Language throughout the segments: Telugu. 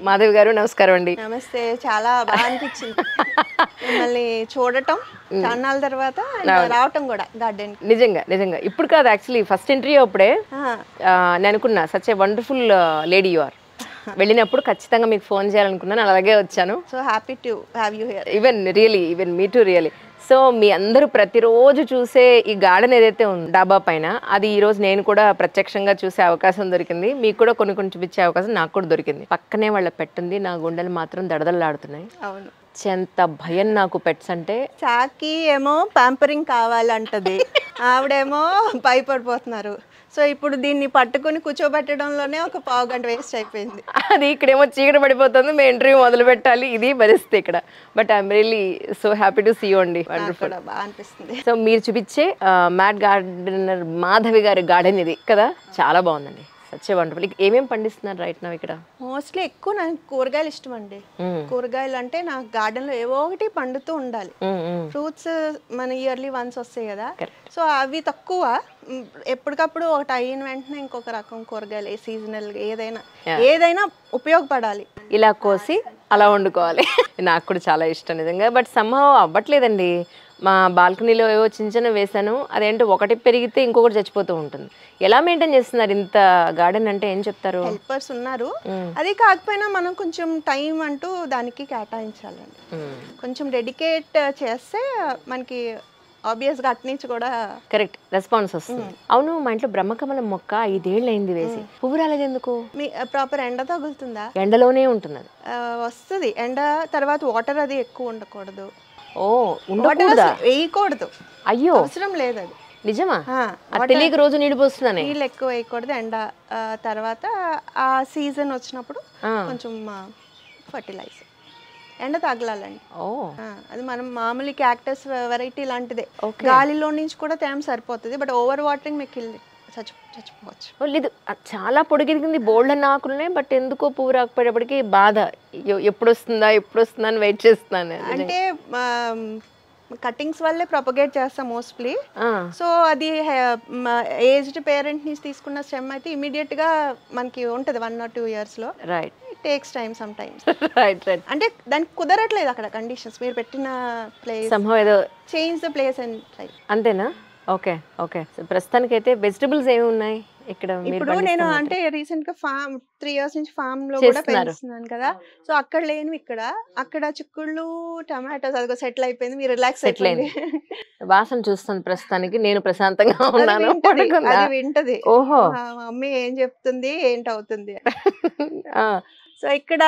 మాధవి గారు నమస్కారం అండి. నమస్తే. చాలా బాగా అనిపించింది మిమ్మల్ని చూడటం, చాన్నాళ్ళ తర్వాత రావటం కూడా గార్డెన్. నిజంగా నిజంగా ఇప్పుడు కాదు, యాక్చువల్లీ ఫస్ట్ ఇంటర్వ్యూ అప్పుడే నేను అనుకున్నా such a wonderful lady you are. వెళ్ళినప్పుడు ఖచ్చితంగా మీకు ఫోన్ చేయాలనుకున్నాను, అలాగే వచ్చాను. So happy to have you here. Even me too really. So మీ అందరూ ప్రతిరోజు చూసే ఈ గార్డెన్ ఏదైతే ఉంది డాబా పైన, అది ఈ రోజు నేను కూడా ప్రత్యక్షంగా చూసే అవకాశం దొరికింది. మీకు కూడా కొన్ని చూపించే అవకాశం నాకు కూడా దొరికింది. పక్కనే వాళ్ళ పెట్టింది, నా గుండెలు మాత్రం దడదల్లాడుతున్నాయి. అవును, ఎంత భయం నాకు పెట్స్ అంటే. చాకి ఏమో ప్యాంపరింగ్ కావాలంటది, ఆవిడేమో భయపడిపోతున్నారు. సో ఇప్పుడు దీన్ని పట్టుకుని కూర్చోబెట్టడంలోనే ఒక పావు గంట వేస్ట్ అయిపోయింది. అది ఇక్కడేమో చీకటి పడిపోతుంది, మేము ఇంటర్వ్యూ మొదలు పెట్టాలి, ఇది పరిస్థితి ఇక్కడ. But I'm really so happy to see you అండి. వండర్ఫుల్, బాగా అనిపిస్తుంది. సో మీరు చూపించే మ్యాట్ గార్డెనర్ మాధవి గారి గార్డెన్ ఇది కదా, చాలా బాగుందండి. సచ్చే వండర్ఫుల్. ఏమేమి పండిస్తున్నారు రైట్ నౌ ఇక్కడ? మోస్ట్లీ ఎక్కువ నాకు కూరగాయలు ఇష్టం అండి. కూరగాయలు అంటే నాకు గార్డెన్ లో ఏవో ఒకటి పండుతూ ఉండాలి. ఫ్రూట్స్ మన ఇయర్లీ వన్స్ వస్తాయి కదా, సో అవి తక్కువ. ఎప్పటికప్పుడు ఒకటి అయిన వెంటనే ఇంకొక రకం కూరగాయలు, సీజనల్ ఏదైనా ఉపయోగపడాలి. ఇలా కోసి అలా వండుకోవాలి. నాకు కూడా చాలా ఇష్టం నిజంగా. బట్ సమ్హౌ అవ్వట్లేదండి. మా బాల్కనీలో ఏవో చిన్న వేసాను, అదేంటో ఒకటి పెరిగితే ఇంకొకటి చచ్చిపోతూ ఉంటుంది. ఎలా మెయింటైన్ చేస్తున్నారు ఇంత గార్డెన్? అంటే ఏం చెప్తారు? హెల్పర్స్ ఉన్నారు, అది కాకపోయినా మనం కొంచెం టైం అంటూ దానికి కేటాయించాలండి. కొంచెం డెడికేట్ చేస్తే మనకి ఆబ్వియస్గా అటు నుంచి కూడా కరెక్ట్ రెస్పాన్స్ వస్తుంది. అవును, మా ఇంట్లో బ్రహ్మకమలం మొక్క 5 ఏళ్ళు అయింది వేసి, పువ్వు రాలేదు ఎందుకు? మీ ప్రాపర్ ఎండ తగులుతుందా? ఎండలోనే ఉంటుంది అది. వస్తుంది ఎండ, తర్వాత వాటర్ అది ఎక్కువ ఉండకూడదు. ఓ, ఉండకూడదా? వేయకూడదు. అయ్యో, అవసరం లేదు అది. నిజమా? తెలియక రోజు నీళ్ళు పోస్తున్నాను. నీళ్ళు ఎక్కువ వేయకూడదు. ఎండ తర్వాత ఆ సీజన్ వచ్చినప్పుడు కొంచెం ఫర్టిలైజర్, ఎండ తగలాలండి. అది మనం మామూలు క్యాక్టస్ వెరైటీ లాంటిదే, గాలిలో నుంచి కూడా తేమ సరిపోతుంది. బట్ ఓవర్ వాటరింగ్ మీకు చచ్చిపోవచ్చు. లేదు, చాలా పొడిగిరిగింది, బోల్డ్ అన్న ఆకులున్నాయి. బట్ ఎందుకో పువ్వు రాకపోయేటప్పటికి బాధ, ఎప్పుడు వస్తుందా అని వెయిట్ చేస్తున్నాను. అంటే కటింగ్స్ వల్లే ప్రొపగేట్ చేస్తాం మోస్ట్లీ. సో అది ఏజ్డ్ పేరెంట్ నుంచి తీసుకున్న స్టెమ్ అయితే ఇమీడియట్ గా మనకి ఉంటది 1 or 2 years లో. Right, takes time sometimes. Right right. అంటే దానికి కుదరట్లేదు అక్కడ కండిషన్స్, మీరు పెట్టిన ప్లేస్ సమ్హౌ ఏదో change the place and right. అంతేనా? Okay okay. ప్రస్తుతానికి అయితే వెజిటబుల్స్ ఏమి ఉన్నాయి ఇక్కడ? ఇప్పుడు నేను అంటే రీసెంట్ గా 3 years నుంచి ఫామ్ లో కూడా పెంచుతున్నాను కదా, సో అక్కడ లేను ఇక్కడ. అక్కడ చిక్కుళ్ళు, టమాటోస్ అదిగో సెటిల్ అయిపోయింది. మీరు రిలాక్స్ అయిపోయింది. వాసన చూస్తాను ప్రస్తుతానికి, నేను ప్రశాంతంగా ఉన్నాను. అది వింటది, ఓహో మమ్మీ ఏం చెప్తుంది ఏంటవుతుంది. సో ఇక్కడ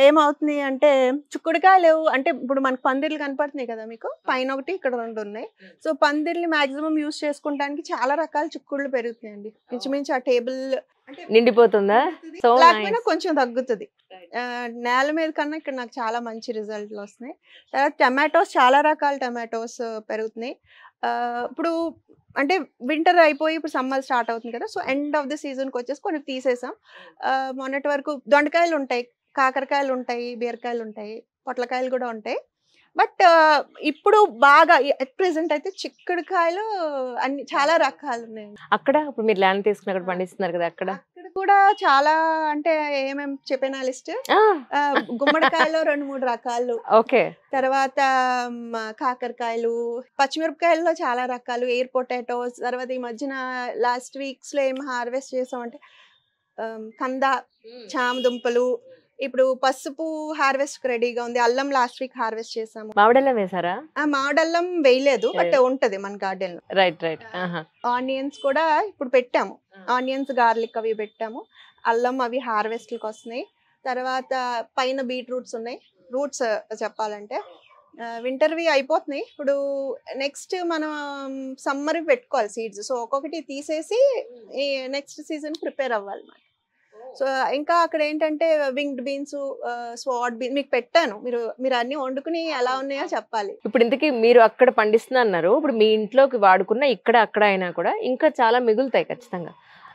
ఏమవుతుంది అంటే చిక్కుడుకాయలు అంటే ఇప్పుడు మనకు పందిర్లు కనపడుతున్నాయి కదా మీకు, పైన ఒకటి ఇక్కడ 2 ఉన్నాయి. సో పందిర్లు మాక్సిమం యూజ్ చేసుకుంటానికి చాలా రకాల చిక్కుళ్ళు పెరుగుతున్నాయండి. ఇంచుమించు ఆ టేబుల్ నిండిపోతుందా? లేకపోయినా కొంచెం తగ్గుతుంది. నేల మీద కన్నా ఇక్కడ నాకు చాలా మంచి రిజల్ట్లు వస్తున్నాయి. తర్వాత టమాటోస్, చాలా రకాల టమాటోస్ పెరుగుతున్నాయి. ఇప్పుడు అంటే వింటర్ అయిపోయి ఇప్పుడు సమ్మర్ స్టార్ట్ అవుతుంది కదా, సో ఎండ్ ఆఫ్ ద సీజన్కి వచ్చేసి కొన్ని తీసేసాం. మొన్నటి వరకు దొండకాయలు ఉంటాయి, కాకరకాయలు ఉంటాయి, బీరకాయలు ఉంటాయి, పొట్లకాయలు కూడా ఉంటాయి. బట్ ఇప్పుడు బాగా ఎట్ ప్రెసెంట్ అయితే చిక్కుడుకాయలు అన్ని చాలా రకాలు ఉన్నాయి అక్కడ. ఇప్పుడు మీరు ల్యాండ్ తీసుకుని అక్కడ పండిస్తున్నారు కదా, అక్కడ కూడా చాలా. అంటే ఏమేమి చెప్పిన లిస్ట్, గుమ్మడికాయలు 2-3 రకాలు, ఓకే. తర్వాత కాకరకాయలు, పచ్చిమిరపకాయల్లో చాలా రకాలు, ఎయిర్ పొటాటోస్. తర్వాత ఈ మధ్యన లాస్ట్ వీక్స్ లో ఏం హార్వెస్ట్ చేసామంటే కంద, చామదుంపలు. ఇప్పుడు పసుపు హార్వెస్ట్ రెడీగా ఉంది. అల్లం లాస్ట్ వీక్ హార్వెస్ట్ చేసాము. మామిడల్లం వేసారా? మామిడల్లం వేయలేదు, బట్ ఉంటది మన గార్డెన్ లో. Right right. ఆనియన్స్ కూడా ఇప్పుడు పెట్టాము, ఆనియన్స్ గార్లిక్ అవి పెట్టాము. అల్లం అవి హార్వెస్ట్లకు వస్తున్నాయి. తర్వాత పైన బీట్రూట్స్ ఉన్నాయి. రూట్స్ చెప్పాలంటే వింటర్వి అయిపోతున్నాయి. ఇప్పుడు నెక్స్ట్ మనం సమ్మర్ పెట్టుకోవాలి సీడ్స్. సో ఒక్కొక్కటి తీసేసి ఈ నెక్స్ట్ సీజన్ ప్రిపేర్ అవ్వాలి మనం. సో ఇంకా అక్కడ ఏంటంటే వింగ్డ్ బీన్స్, స్వాట్ బీన్స్ మీకు పెట్టాను. మీరు అన్ని వండుకుని ఎలా ఉన్నాయో చెప్పాలి. ఇప్పుడు ఇంతకీ మీరు అక్కడ పండిస్తున్నారు, ఇప్పుడు మీ ఇంట్లోకి వాడుకున్న ఇక్కడ అక్కడ అయినా కూడా ఇంకా చాలా మిగులుతాయి ఖచ్చితంగా.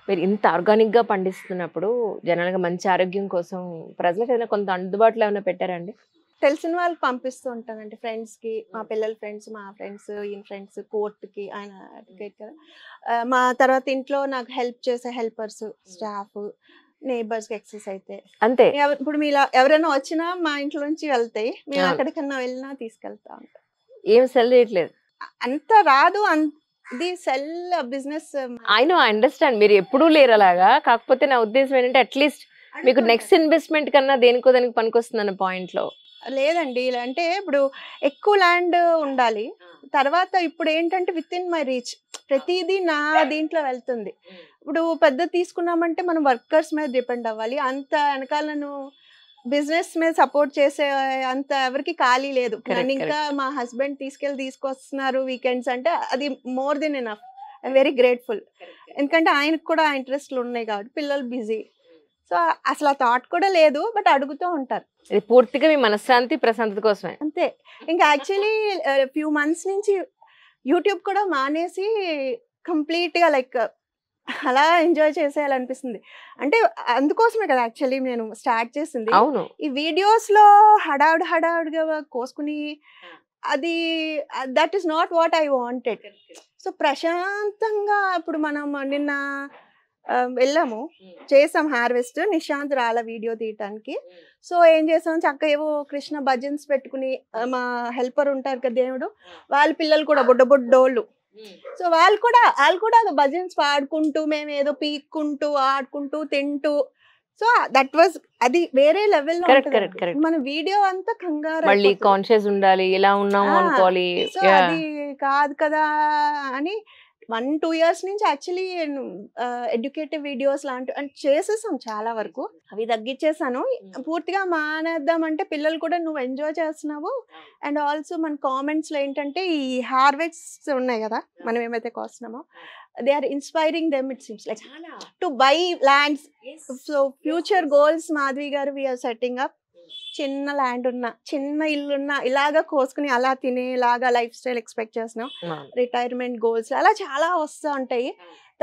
మీరు ఇంత ఆర్గానిక్గా పండిస్తున్నప్పుడు జనరల్గా మంచి ఆరోగ్యం కోసం ప్రజలకు ఏదైనా కొంత అందుబాటులో ఏమైనా పెట్టారండి? తెలిసిన వాళ్ళకి పంపిస్తూ ఉంటానండి, ఫ్రెండ్స్కి, మా పిల్లల ఫ్రెండ్స్, మా ఫ్రెండ్స్, ఈయన ఫ్రెండ్స్, కోర్టుకి. ఆయన అడ్వకేట్ కదా. మా తర్వాత ఇంట్లో నాకు హెల్ప్ చేసే హెల్పర్స్, స్టాఫ్, నేబర్స్ కి ఎక్సెస్ అయితే అంతే. ఇప్పుడు మీరు ఎవరైనా వచ్చినా మా ఇంట్లో నుంచి వెళ్తాయి, మేము అవును. ఎక్కడికన్నా వెళ్ళినా తీసుకెళ్తా ఉంటాం. ఏం సెల్ చేయట్లేదు. అంత రాదు, ఇది cell business. I know, I understand. మీరు ఎప్పుడూ లేరు అలాగా. కాకపోతే నా ఉద్దేశం ఏంటంటే అట్లీస్ట్ మీకు నెక్స్ట్ ఇన్వెస్ట్మెంట్ కన్నా దేనికో దానికి పనికొస్తుంది అన్న పాయింట్ లో. లేదండి, ఇలా అంటే ఇప్పుడు ఎక్కువ ల్యాండ్ ఉండాలి. తర్వాత ఇప్పుడు ఏంటంటే విత్ ఇన్ మై రీచ్ ప్రతిదీ నా దీంట్లో వెళ్తుంది. ఇప్పుడు పెద్ద తీసుకున్నామంటే మనం వర్కర్స్ మీద డిపెండ్ అవ్వాలి. అంత వెనకాలను బిజినెస్ మీద సపోర్ట్ చేసే అంత ఎవరికి ఖాళీ లేదు. నన్ను ఇంకా మా హస్బెండ్ తీసుకొస్తున్నారు వీకెండ్స్ అంటే అది more than enough. I very grateful. ఎందుకంటే ఆయనకు కూడా ఇంట్రెస్ట్లు ఉన్నాయి కాబట్టి, పిల్లలు బిజీ. సో అసలు ఆ థాట్ కూడా లేదు, బట్ అడుగుతూ ఉంటారు. ఇది పూర్తిగా మీ మనశ్శాంతి ప్రశాంతత కోసమే. అంతే. ఇంకా యాక్చువల్లీ ఫ్యూ మంత్స్ నుంచి యూట్యూబ్ కూడా మానేసి కంప్లీట్గా లైక్ అలా ఎంజాయ్ చేసేయాలనిపిస్తుంది. అంటే అందుకోసమే కదా యాక్చువల్లీ నేను స్టార్ట్ చేసింది. అవును. ఈ వీడియోస్ లో హడావుడిగా కోసుకుని అది that is not what I wanted. So ప్రశాంతంగా ఇప్పుడు మనం నిన్న వెళ్ళాము, చేసాం హార్వెస్ట్. నిశాంత్ రాల వీడియో తీయటానికి. సో ఏం చేసాం, చక్కగా ఏవో కృష్ణ భజన్స్ పెట్టుకుని మా హెల్పర్ ఉంటారు కదా దేవుడు, వాళ్ళ పిల్లలు కూడా బుడ్డోళ్ళు. సో వాళ్ళు కూడా భజన్స్ పాడుకుంటూ, మేము ఏదో పీక్కుంటూ ఆడుకుంటూ తింటూ. సో దట్ వాజ్ అది వేరే లెవెల్. మన వీడియో అంతా కంగారు, మళ్ళీ కాన్షియస్ ఉండాలి, ఎలా ఉన్నాము అనుకోవాలి. సో అది కాదు కదా అని 1-2 years నుంచి యాక్చువల్లీ ఎడ్యుకేటివ్ వీడియోస్ లాంటివి చేసేసాం. చాలా వరకు అవి తగ్గించేసాను. పూర్తిగా మానేద్దామంటే పిల్లలు కూడా నువ్వు ఎంజాయ్ చేస్తున్నావు. అండ్ ఆల్సో మన కామెంట్స్ లో ఏంటంటే ఈ హార్వెస్ట్ ఉన్నాయి కదా మనం ఏమైతే కోస్తున్నామో, they are inspiring them. It seems like to buy lands. So future goals Madhavi garu we are setting up. చిన్న ల్యాండ్ ఉన్నా, చిన్న ఇల్లున్నా ఇలాగా కోసుకుని అలా తినేలాగా లైఫ్ స్టైల్ ఎక్స్పెక్ట్ చేస్తున్నాం. రిటైర్మెంట్ గోల్స్ అలా చాలా వస్తూ ఉంటాయి.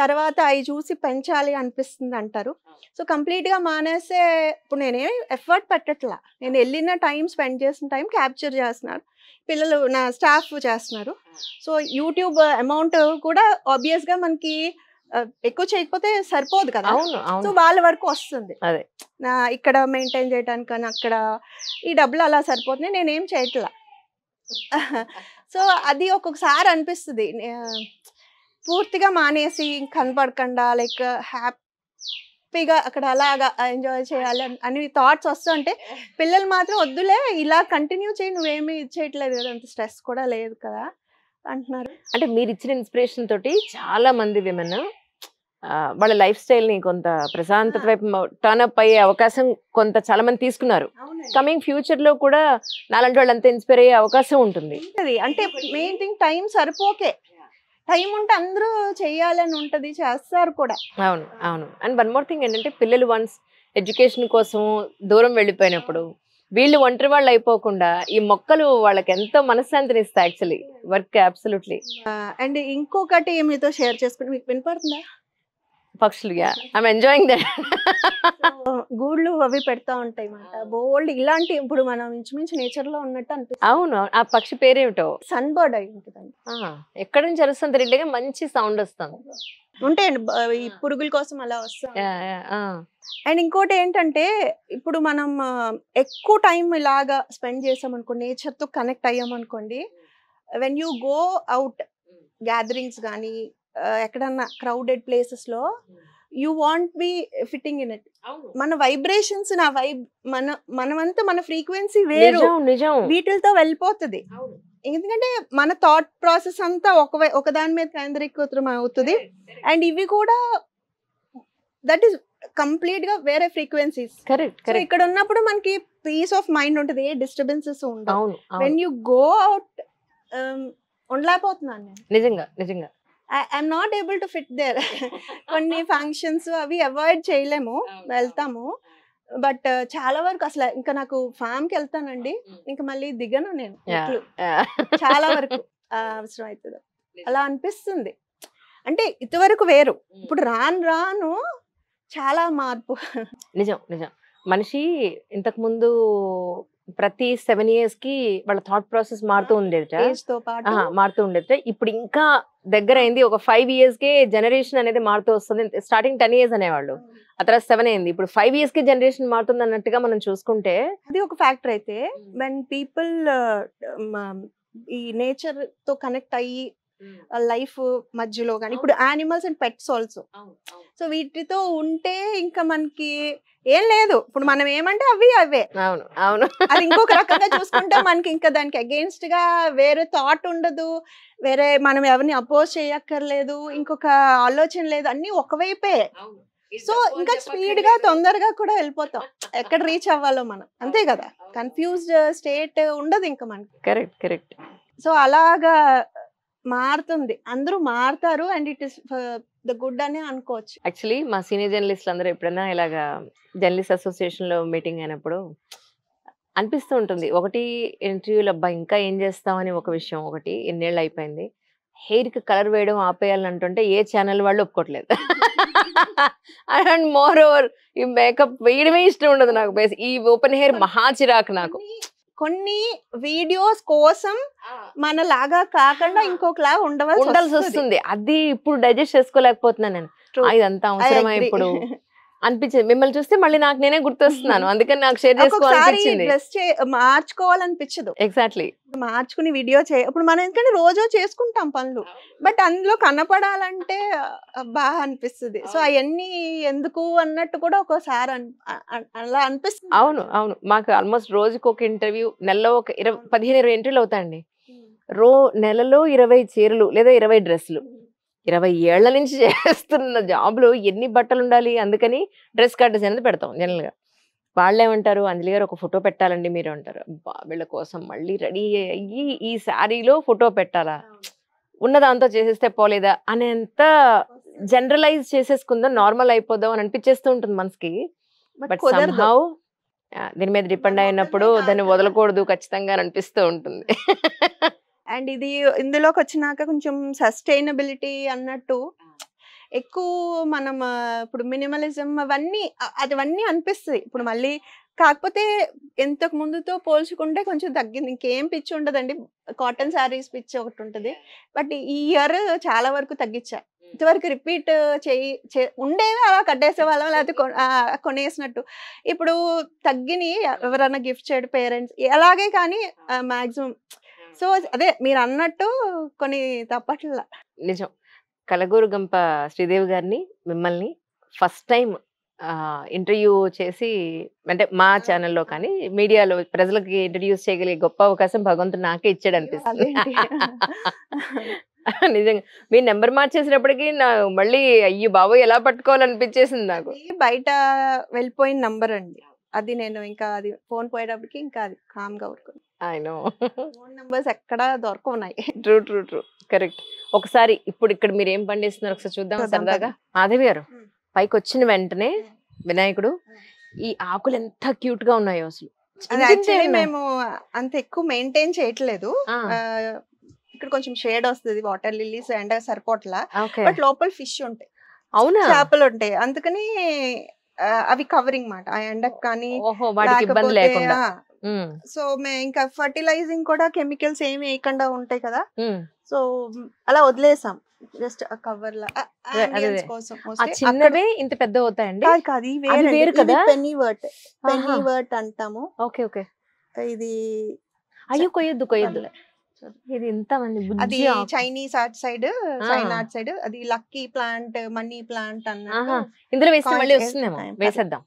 తర్వాత అవి చూసి పెంచాలి అనిపిస్తుంది అంటారు. సో కంప్లీట్ గా మానేసే ఇప్పుడు నేనేమి ఎఫర్ట్ పెట్టట్లా. నేను వెళ్ళిన టైం, స్పెండ్ చేసిన టైం క్యాప్చర్ చేస్తున్నారు, పిల్లలు నా స్టాఫ్ చేస్తున్నారు. సో యూట్యూబ్ అమౌంట్ కూడా ఆబ్వియస్ గా మనకి ఎక్కువ చేయకపోతే సరిపోదు కదా. సో వాళ్ళ వరకు వస్తుంది. నా ఇక్కడ మెయింటైన్ చేయడానికి కానీ అక్కడ ఈ డబ్బులు అలా సరిపోతుంది, నేనేం చేయట్లా. సో అది ఒక్కొక్కసారి అనిపిస్తుంది పూర్తిగా మానేసి కనపడకుండా లైక్ హ్యాపీగా అక్కడ అలాగా ఎంజాయ్ చేయాలి అని థాట్స్ వస్తుంటే, పిల్లలు మాత్రం వద్దులే ఇలా కంటిన్యూ చేయి, నువ్వేమీ చేయట్లేదు కదా, అంత స్ట్రెస్ కూడా లేదు కదా అంటున్నారు. అంటే మీరు ఇచ్చిన ఇన్స్పిరేషన్ తోటి చాలా మంది విమెన్ వాళ్ళ లైఫ్ స్టైల్ ని కొంత ప్రశాంతత వైపు టర్న్అప్ అయ్యే అవకాశం కొంత చాలా మంది తీసుకున్నారు. కమింగ్ ఫ్యూచర్ లో కూడా నాలాంటి వాళ్ళు అంతా ఇన్స్పైర్ అయ్యే అవకాశం ఉంటుంది. అంటే మెయిన్ థింగ్ టైం సరిపోకే. టైం ఉంటే అందరూ చెయ్యాలని ఉంటది, చేస్తారు కూడా. అవును. అండ్ వన్ మోర్ థింగ్ ఏంటంటే, పిల్లలు వన్స్ ఎడ్యుకేషన్ కోసం దూరం వెళ్ళిపోయినప్పుడు వీళ్ళు ఒంటరి వాళ్ళు అయిపోకుండా ఈ మొక్కలు వాళ్ళకి ఎంతో మనశ్శాంతిని ఇస్తాయి యాక్చువల్లీ వర్క్. అబ్సల్యూట్లీ. అండ్ ఇంకొకటి మీతో షేర్ చేసుకుంటే, మీకు వినపడుతుందా పక్షులు? I'm enjoying that. గూళ్ళు అవి పెడతా ఉంటాయి మాట బోల్డ్. ఇలాంటి ఇప్పుడు మనం ఇంచుమించు నేచర్ లో ఉన్నట్టు అనిపిస్తుంది. అవును. ఆ పక్షి పేరేమిటో? సన్ బర్డ్ అయి ఉంటుందండి. ఎక్కడి నుంచి అరుస్తుంది తెలియగా మంచి సౌండ్ వస్తుంది. ఉంటాయండి ఈ పురుగుల కోసం అలా వస్తాయి. అండ్ ఇంకోటి ఏంటంటే, ఇప్పుడు మనం ఎక్కువ టైం ఇలాగా స్పెండ్ చేసామనుకోండి, నేచర్ తో కనెక్ట్ అయ్యామనుకోండి, when you go out gatherings కానీ ఎక్కడన్నా క్రౌడెడ్ ప్లేసెస్ లో, you want be fitting in it. మన వైబ్రేషన్స్, నా వైబ్, మనమంతా మన ఫ్రీక్వెన్సీ వేరు, వీటితో వెళ్ళిపోతుంది. ఎందుకంటే మన థాట్ ప్రాసెస్ అంతా ఒక దాని మీద కేంద్రీకృతం అవుతుంది. అండ్ ఇవి కూడా దట్ ఈస్ కంప్లీట్ గా వేరే ఫ్రీక్వెన్సీస్. ఇక్కడ ఉన్నప్పుడు మనకి పీస్ ఆఫ్ మైండ్ ఉంటుంది, ఏ డిస్టర్బెన్సెస్ ఉండవు. వెన్ యూ గో అవుట్ ఉండలేకపోతున్నాను నేను నిజంగా. I'm not able to fit there. కొన్ని ఫంక్షన్స్ అవి అవాయిడ్ చేయలేము, వెళ్తాము. బట్ చాలా వరకు అసలు ఇంకా నాకు ఫామ్ కి వెళ్తానండి, ఇంకా మళ్ళీ దిగను నేను. చాలా వరకు అవసరం అవుతుంది, అలా అనిపిస్తుంది. అంటే ఇంతవరకు వేరు, ఇప్పుడు రాను చాలా మార్పు. నిజం. మనిషి ఇంతకు ముందు ప్రతి 7 years కి వాళ్ళ థాట్ ప్రాసెస్ మారుతూ ఉండేదట. ఏజ్ తో పాటు మారుతూ ఉండేదట. ఇప్పుడు ఇంకా దగ్గర అయింది. ఒక 5 years కే జనరేషన్ అనేది మారుతూ వస్తుంది. స్టార్టింగ్ 10 years అనేవాళ్ళు, ఆ తర్వాత 7 అయింది. ఇప్పుడు 5 years కి జనరేషన్ మారుతుంది అన్నట్టుగా మనం చూసుకుంటే అది ఒక ఫ్యాక్టర్ అయితే, వెన్ పీపుల్ ఈ నేచర్ తో కనెక్ట్ అయ్యి లైఫ్ మధ్యలో కానీ ఇప్పుడు animals and pets also, so వీటితో ఉంటే ఇంకా మనకి ఏం లేదు. ఇప్పుడు మనం ఏమంటే అవి అవే. అవును అవును అది ఇంకొక రకంగా చూసుకుంటే మనకి ఇంకా దానికి అగేన్స్ట్ గా వేరే థాట్ ఉండదు, వేరే మనం ఎవరిని అపోజ్ చేయక్కర్లేదు, ఇంకొక ఆలోచన లేదు, అన్ని ఒకవైపే. సో ఇంకా స్పీడ్ గా తొందరగా కూడా వెళ్ళిపోతాం ఎక్కడ రీచ్ అవ్వాలో మనం, అంతే కదా. కన్ఫ్యూజ్డ్ స్టేట్ ఉండదు ఇంకా మనకి. Correct correct. సో అలాగా మారుతుంది, అందరూ మారుతారు, and it is the good అనే అనుకోవచ్చు. యాక్చువల్లీ మా సీనియర్ జర్నలిస్టులు అందరూ ఎప్పుడైనా ఇలాగా జర్నలిస్ట్ అసోసియేషన్ లో మీటింగ్ అయినప్పుడు అనిపిస్తూ ఉంటుంది. ఒకటి ఇంటర్వ్యూలు అబ్బా ఇంకా ఏం చేస్తామని ఒక విషయం, ఒకటి ఎన్నేళ్ళు అయిపోయింది హెయిర్ కి కలర్ వేయడం ఆపేయాలని అంటుంటే ఏ ఛానల్ వాళ్ళు ఒప్పుకోవట్లేదు. అండ్ మోర్ ఓవర్ ఈ మేకప్ వేయడమే ఇష్టం ఉండదు నాకు. ఈ ఓపెన్ హెయిర్ మహా చిరాకు నాకు. కొన్ని వీడియోస్ కోసం మన లాగా కాకుండా ఇంకొకలాగా ఉండాల్సి వస్తుంది. అది ఇప్పుడు డైజెస్ట్ చేసుకోలేకపోతున్నాను నేను. ఇదంతా అవసరమా ఇప్పుడు అనిపించింది. మిమ్మల్ని చూస్తే మళ్ళీ నాకు నేనే గుర్తొస్తున్నాను, అందుకని నాకు షేర్ చేసుకోవాలనిపించింది. మార్చుకోవాలనిపించదు. ఎగ్జాక్ట్లీ. మార్చుకుని వీడియో ఇప్పుడు మనం ఎందుకంటే రోజు చేసుకుంటాం పనులు, బట్ అందులో కనపడాలంటే బాగా అనిపిస్తుంది. సో అవన్నీ ఎందుకు అన్నట్టు కూడా ఒక్కోసారి అలా అనిపిస్తుంది. అవును అవును. మాకు ఆల్మోస్ట్ రోజుకి ఒక ఇంటర్వ్యూ, నెలలో ఒక 15-20 ఇంటర్వ్యూలు అవుతాయండి. నెలలో 20 చీరలు లేదా 20 డ్రెస్సులు. 20 ఏళ్ల నుంచి చేస్తున్న జాబ్లో ఎన్ని బట్టలు ఉండాలి, అందుకని డ్రెస్ కట్ అనేది పెడతాం జనరల్ గా. వాళ్ళు ఏమంటారు, అంజలి గారు ఒక ఫోటో పెట్టాలండి మీరు అంటారు. అబ్బా వీళ్ళ కోసం మళ్ళీ రెడీ అయ్యి ఈ శారీలో ఫోటో పెట్టాలా, ఉన్న దాంతో చేసేస్తే పోలేదా అనేంత జనరలైజ్ చేసేసుకుందాం, నార్మల్ అయిపోదాం అని అనిపించేస్తూ ఉంటుంది మనసుకి. బట్ సమ్హౌ దీని మీద డిపెండ్ అయినప్పుడు దాన్ని వదలకూడదు ఖచ్చితంగా అనిపిస్తూ ఉంటుంది. అండ్ ఇది ఇందులోకి వచ్చినాక కొంచెం సస్టైనబిలిటీ అన్నట్టు ఎక్కువ మనం ఇప్పుడు మినిమలిజం అవన్నీ అనిపిస్తుంది ఇప్పుడు మళ్ళీ. కాకపోతే ఇంతకు ముందుతో పోల్చుకుంటే కొంచెం తగ్గింది. ఇంకేం పిచ్చి ఉండదండి, కాటన్ శారీస్ పిచ్చి ఒకటి ఉంటుంది. బట్ ఈ ఇయర్ చాలా వరకు తగ్గించా. ఇంతవరకు రిపీట్ ఉండేవి అలా కట్టేసే వాళ్ళం, లేకపోతే కొనేసినట్టు. ఇప్పుడు తగ్గిని ఎవరైనా గిఫ్ట్ చేయడం పేరెంట్స్ అలాగే, కానీ మాక్సిమం. సో అదే మీరు అన్నట్టు కొన్ని తప్పట్ల. నిజం. కలగూరు గంప శ్రీదేవి గారిని, మిమ్మల్ని ఫస్ట్ టైం ఇంటర్వ్యూ చేసి, అంటే మా ఛానల్లో కానీ మీడియాలో ప్రజలకి ఇంట్రడ్యూస్ చేయగలిగే గొప్ప అవకాశం భగవంతుడు నాకే ఇచ్చాడు అనిపిస్తుంది. నిజంగా మీ నెంబర్ మార్చేసినప్పటికీ మళ్ళీ అయ్యి బాబోయ్ ఎలా పట్టుకోవాలనిపించేసింది నాకు. బయట వెళ్ళిపోయిన నంబర్ అండి అది. నేను ఇంకా అది ఫోన్ పోయేటప్పటికి ఇంకా అది కామ్ గా ఊరుకుంది. ఫోన్ నెంబర్స్ ఎక్కడ దొరకవున్నాయి. True true true correct. ఒకసారి ఇప్పుడు ఇక్కడ మీరు ఏం పండిస్తున్నారు ఒకసారి చూద్దాం సరదాగా. మాధవి గారు, పైకి వచ్చిన వెంటనే వినాయకుడు, ఈ ఆకులు ఎంత క్యూట్ గా ఉన్నాయో అసలు. మేము అంత ఎక్కువ మెయింటైన్ చేయట్లేదు. ఇక్కడ కొంచెం షేడ్ వస్తుంది, వాటర్ లిల్లీస్ ఎండ సరిపోట్లా, బట్ లోపల ఫిష్ ఉంటాయి, అవునా చేపలు ఉంటాయి, అందుకని అవి కవరింగ్ మాట ఆ ఎండకు కానీ. సో మేము ఇంకా ఫర్టిలైజింగ్ కూడా కెమికల్స్ ఏమి వేయకుండా ఉంటాయి కదా, సో అలా వదిలేసాం జస్ట్ కవర్ లా కోసం. చిన్నవే ఇంత పెద్ద అవుతాయండి? కాదు, వేరు కదా, పెన్నీ వర్ట్ అంటాము. Okay okay. ఇది అయ్యో కొయ్యొద్దు కొయ్యొద్దు, ఇది ఇంత మంది. అది Chinese art side, China art side, అది లక్కీ ప్లాంట్, మనీ ప్లాంట్ అన్న. ఇందులో వేస్తే మళ్ళీ వస్తుందేమో, వేసేద్దాం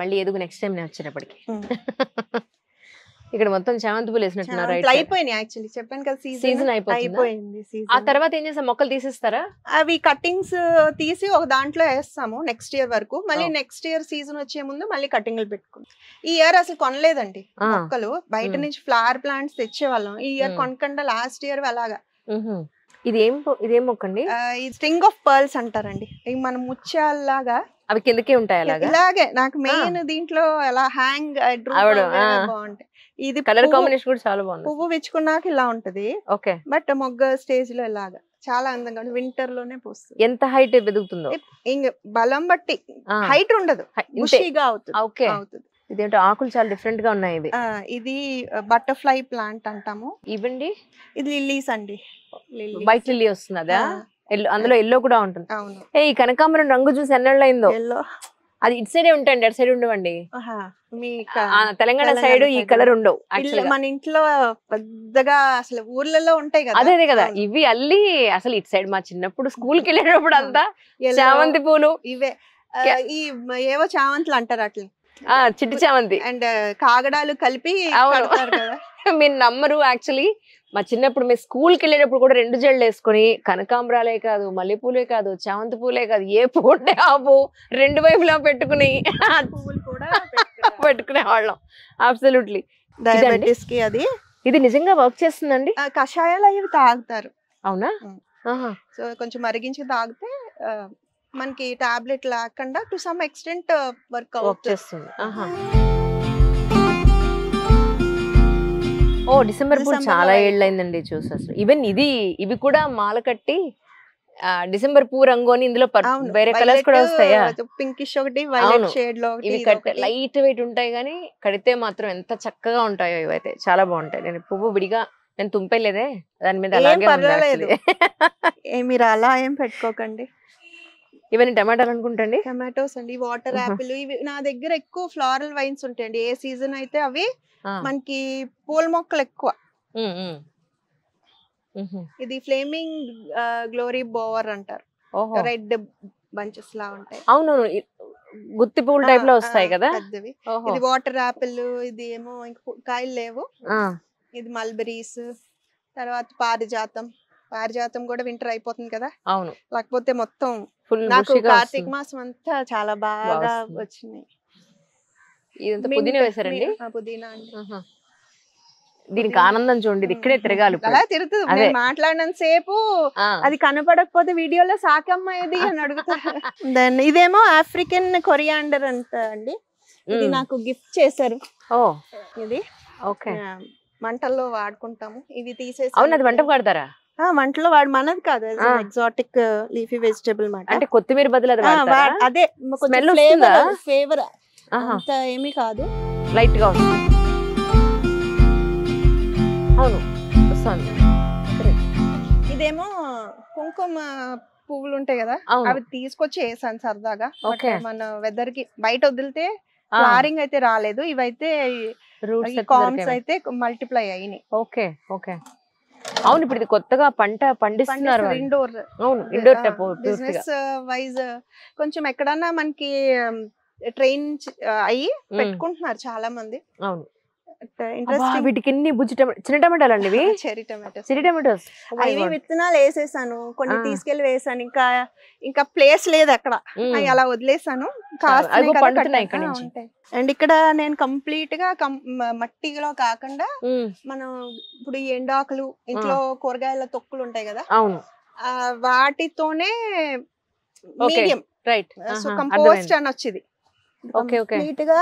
మళ్ళీ ఎదుగు నెక్స్ట్ టైం నేను వచ్చేటప్పటికి. ఇక్కడ మొత్తం చామంతి పూలు వేసినట్టున్నారు. అయిపోయినాయి యాక్చువల్లీ, చెప్పాను కదా సీజన్ అయిపోయింది. ఆ తర్వాత ఏం చేస్తాం, మొక్కలు తీసేస్తారా? అవి కట్టింగ్స్ తీసి ఒక దాంట్లో వేస్తాము నెక్స్ట్ ఇయర్ వరకు. మళ్ళీ నెక్స్ట్ ఇయర్ సీజన్ వచ్చే ముందు మళ్ళీ కట్టింగ్లు పెట్టుకుంటాం. ఈ ఇయర్ అసలు కొనలేదండి మొక్కలు, బయట నుంచి ఫ్లవర్ ప్లాంట్స్ తెచ్చేవాళ్ళం. ఈ ఇయర్ కొనకుండా లాస్ట్ ఇయర్ అలాగా. ఇదేం మొక్కండి? ఈ స్ట్రింగ్ ఆఫ్ పర్ల్స్ అంటారండి. ఇవి మన ముత్యాలలాగా అవి కిందకే ఉంటాయి ఇలాగే. నాకు మెయిన్ దీంట్లో అలా హ్యాంగ్ బాగుంటాయి. ఇది కలర్ కాంబినేషన్ కూడా చాలా బాగుంది. పువ్వు విచ్చుకున్నాక ఇలా ఉంటది, ఓకే, బట్ మొగ్గ స్టేజ్ లో ఇలాగా చాలా అందంగా వింటర్ లోనే పోస్తుంది. ఎంత హైట్ ఎదుగుతుందో ఇంక బలం బట్టి హైట్ ఉండదు, బుషీగా అవుతుంది. ఇదేంటో ఆకులు చాలా డిఫరెంట్ గా ఉన్నాయి ఇవి. ఇది బటర్ఫ్లై ప్లాంట్ అంటాము. ఇవండి ఇది లిల్లీస్ అండి. వైట్ లిల్లీ వస్తుంది అదా? అందులో ఎల్లో కూడా ఉంటుంది. అవును. ఈ కనకాంబరం రంగు చూసి ఎన్నెళ్ళైందో. ఎల్లో అది ఇటు సైడే ఉంటాయండి, అటు సైడ్ ఉండవండి. మీ తెలంగాణ సైడ్ ఈ కలర్ ఉండవు. మన ఇంట్లో పెద్దగా అసలు ఊర్లలో ఉంటాయి కదా. అదే కదా, ఇవి అల్లి అసలు ఇటు సైడ్ మా చిన్నప్పుడు స్కూల్ కి వెళ్ళేటప్పుడు అంతా చామంతి పూలు ఇవే. ఈ ఏవో చామంతులు అంటారు అట్లా, చిట్టి చామంతి అండ్ కాగడాలు కలిపి కదా. మీరు నమ్మరు, యాక్చువల్లీ మా చిన్నప్పుడు మేము స్కూల్కి వెళ్ళేటప్పుడు కూడా 2 జళ్ళు వేసుకొని కనకాంబరాలే కాదు, మల్లెపూలే కాదు, చామంతి పూలే కాదు, ఏ పువ్వు ఉంటే ఆ పువ్వు 2 వైపులా పెట్టుకుని పువ్వులు కూడా పెట్టుకునే వాళ్ళం. అబ్సల్యూట్లీ. డయాబెటిస్ కి అది ఇది నిజంగా వర్క్ చేస్తుందండి. కషాయాలు అవి తాగుతారు. అవునా? సో కొంచెం మరిగించి తాగితే మనకి టాబ్లెట్ లేకుండా టు సమ్ ఎక్స్టెంట్ వర్క్ చేస్తుంది. డిసెంబర్ పూలు చాలా ఏళ్ళైందండి చూసి అసలు. ఈవెన్ ఇవి కూడా మాల కట్టి డిసెంబర్ పూ రంగు అని ఇందులో వేరే కలర్స్ కూడా వస్తాయా? పింకిష్ ఒకటి, వైలెట్ షేడ్ లో ఇవి లైట్ వెయిట్ ఉంటాయి కానీ కడితే మాత్రం ఎంత చక్కగా ఉంటాయో. ఇవైతే చాలా బాగుంటాయి. నేను పువ్వు విడిగా నేను తుంపేలేదే, దాని మీద అలాగే పర్వాలేదు. మీరు అలా ఏం పెట్టుకోకండి. ఇవన్నీ టమాటాలు అనుకుంటండి. టమాటోస్ అండి, వాటర్ యాపిల్. ఇవి నా దగ్గర ఎక్కువ ఫ్లోరల్ వైన్స్ ఉంటాయండి. ఏ సీజన్ అయితే అవి మనకి పూల మొక్కలు ఎక్కువ. ఇది ఫ్లేమింగ్ గ్లోరీ బోవర్ అంటారు. రెడ్ బంచెస్ లా ఉంటాయి. అవును, గుత్తి పూల టైప్ లో వస్తాయి కదా. ఇది వాటర్ యాపిల్. ఇది ఏమో ఇంకా కాయలు లేవు. ఇది మల్బెరీస్. తర్వాత పారిజాతం కూడా వింటర్ అయిపోతుంది కదా. అవును, లేకపోతే మొత్తం నాకు కార్తీక మాసం అంతా చాలా బాగా వచ్చినాయి. పుదీనా వేసారండి? పుదీనా అండి. దీనికి ఆనందం చూడండి, ఇక్కడే తిరగాలి. అలా తిరుగుతుంది. మాట్లాడినంత సేపు అది కనపడకపోతే వీడియోలో సాకమ్మ ఏది అని అడుగుతారు. దెన్ ఇదేమో ఆఫ్రికన్ కొరియాండర్ అంట అండి. ఇది నాకు గిఫ్ట్ చేశారు. ఇది మంటల్లో వాడుకుంటాము. ఇవి తీసేసి. అవును, అది వంటకు వాడతారా? వంటలో మనది కాదు, ఎగ్జాటిక్ లీఫీ వెజిటబుల్ మాట. అంటే కొత్తిమీర బదులు అదే ఫ్లేవర్ అంత ఏమీ కాదు, లైట్ గా వస్తుంది. అవును, వస్తుంది. ఇదేమో కుంకుమ పువ్వులు ఉంటాయి కదా, అవి తీసుకొచ్చి వేసాను సరదాగా. మన వెదర్ కి బయట వదిలితే ఫ్లవరింగ్ అయితే రాలేదు. ఇవైతే కామ్స్ అయితే మల్టిప్లై అయినాయి. Okay okay. అవును, ఇప్పుడు ఇది కొత్తగా పంట పండిస్తున్నారు. ఇండోర్. అవును, ఇండోర్ బిజినెస్ వైజ్ కొంచెం ఎక్కడన్నా మనకి ట్రైన్ అయ్యి పెట్టుకుంటున్నారు చాలా మంది. అవును, వీటికి ఎన్ని చిన్న టమాటాలు అండి ఇవి? Cherry tomatoes. చెరీ టమాటోస్ అవి విత్తనాలు వేసేసాను, కొన్ని తీసుకెళ్లి వేసాను. ఇంకా ప్లేస్ లేదు అక్కడ, అలా వదిలేసాను. అండ్ ఇక్కడ నేను కంప్లీట్ గా మట్టిలో కాకుండా మనం ఇప్పుడు ఎండాకులు, ఇంట్లో కూరగాయల తొక్కులు ఉంటాయి కదా, వాటితోనే మీడియం కంపోస్ట్ అని వచ్చింది. కంప్లీట్ గా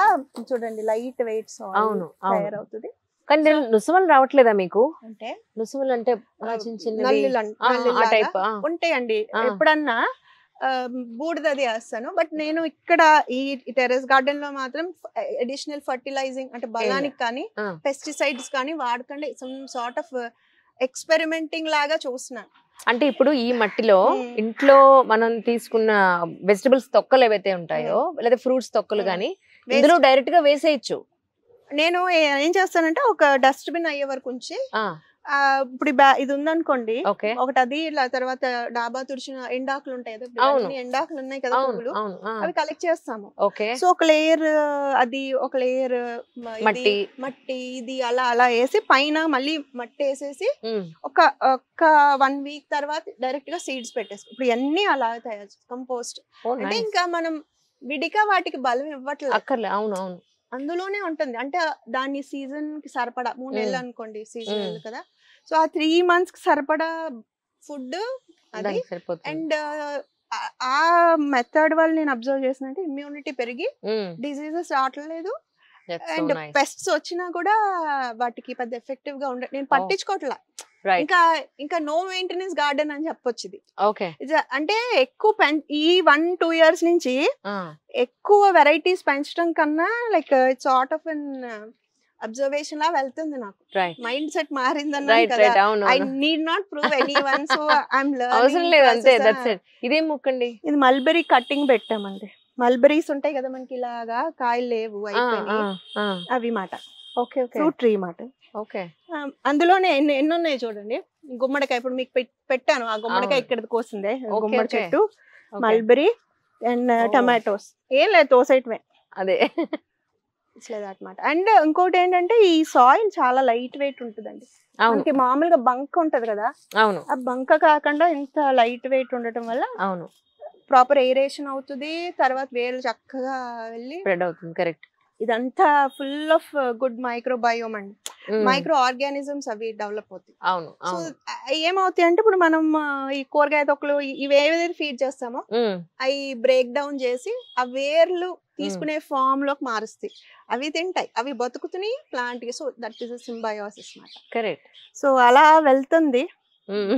చూడండి, లైట్ వెయిట్ సాయిల్ తయారవుతుంది. కానీ నుసుమలు రావట్లేదా మీకు? అంటే నుసుమలు అంటే ఉంటాయండి. ఎప్పుడన్నా బూడిదది వేస్తాను. బట్ నేను ఇక్కడ ఈ టెర్రస్ గార్డెన్ లో మాత్రం అడిషనల్ ఫర్టిలైజింగ్ అంటే బలానికి కానీ పెస్టిసైడ్స్ కానీ వాడకండి. సమ్ సార్ట్ ఆఫ్ ఎక్స్పెరిమెంటింగ్ లాగా చూస్తున్నాను. అంటే ఇప్పుడు ఈ మట్టిలో ఇంట్లో మనం తీసుకున్న వెజిటబుల్స్ తొక్కలు ఏవైతే ఉంటాయో, లేదా ఫ్రూట్స్ తొక్కలు గానీ ఇందులో డైరెక్ట్ గా వేసేయచ్చు. నేను ఏం చేస్తానంటే ఒక డస్ట్బిన్ అయ్యే వరకు ఉంచి, ఇప్పుడు ఇది ఉందనుకోండి ఒకటి, అది తర్వాత డాబా తుడిచిన ఎండాకులు ఉంటాయి కదా, ఎండాకులు ఉన్నాయి కదా పువ్వులు, అవి కలెక్ట్ చేస్తాము. సో ఒక లేయర్ అది, ఒక లేయర్ మట్టి ఇది అలా అలా వేసి పైన మళ్ళీ మట్టి వేసేసి ఒక 1 వీక్ తర్వాత డైరెక్ట్ గా సీడ్స్ పెట్టేసి, ఇప్పుడు అన్ని అలా తయారు కంపోస్ట్. అంటే ఇంకా మనం విడిగా వాటికి బలం ఇవ్వట్లేదు. అవును అవును, అందులోనే ఉంటుంది. అంటే దాని సీజన్ కి సరిపడా 3 నెలలు అనుకోండి సీజన్ కదా, సో ఆ 3 months కి సరిపడా ఫుడ్ అది. అండ్ ఆ మెథడ్ వల్ల నేను అబ్జర్వ్ చేసినట్టు ఇమ్యూనిటీ పెరిగి డిసీజెస్ రావట్లేదు. అండ్ పెస్ట్స్ వచ్చినా కూడా వాటికి పెద్ద ఎఫెక్టివ్ గా ఉండే, నేను పట్టించుకోవట్లా. రైట్. ఇంకా ఇంకా నో మెయింటెనెన్స్ గార్డెన్ అని చెప్పొచ్చు ఇది. ఓకే. అంటే ఎక్కువ ఈ 1-2 years నుంచి ఎక్కువ వెరైటీస్ పెంచడం కన్నా like it's art of an observation లా వెళ్తుంది నాకు. రైట్. మైండ్ సెట్ మారిందన్న రైట్. కదా. రైట్. అవును. I need not prove anyone, so I'm అవసరం లేదు, అంతే. లెర్నింగ్. That's it. ఇదేం ముక్కండి? ఇది మల్బెరీ కట్టింగ్ పెట్టామండి. మల్బెరీస్ ఉంటాయి కదా మనకి, ఇలాగా కాయలు లేవు అయిపోయినాయి అవి మాట. ఓకే. ఓకే. ఫ్రూట్ ట్రీ మాట. ఓకే. అందులోనే ఎన్ని ఉన్నాయి చూడండి. గుమ్మడికాయ ఇప్పుడు మీకు పెట్టాను, ఆ గుమ్మడికాయ ఇక్కడ కోసిందే గుమ్మడి చెట్టు. Mulberry and tomatoes. ఏం లేదు, తోసేయటమే అదే. అనమాట. అండ్ ఇంకోటి ఏంటంటే ఈ సాయిల్ చాలా లైట్ వెయిట్ ఉంటుందండి. మనకి మామూలుగా బంక్ ఉంటది కదా, అవును, ఆ బంక కాకుండా ఇంత లైట్ వెయిట్ ఉండటం వల్ల అవును ప్రాపర్ ఎయిరేషన్ అవుతుంది. తర్వాత వేర్లు చక్కగా వెళ్ళి స్ప్రెడ్ అవుతుంది. కరెక్ట్. ఇదంతా ఫుల్ ఆఫ్ గుడ్ మైక్రోబయోమ్ అండి. మైక్రో ఆర్గానిజమ్స్ అవి డెవలప్ అవుతాయి. అవును. సో ఏమవుతాయి అంటే ఇప్పుడు మనం ఈ కూరగాయ తొక్కలు ఇవి ఏదైతే ఫీడ్ చేస్తామో అవి బ్రేక్ డౌన్ చేసి ఆ వేర్లు తీసుకునే ఫామ్ లోకి మారుస్తాయి. అవి తింటాయి, అవి బతుకుతున్నాయి ప్లాంట్ కి. సో దట్ ఈస్ సింబయోసిస్ అన్నమాట. కరెక్ట్. సో అలా వెళ్తుంది.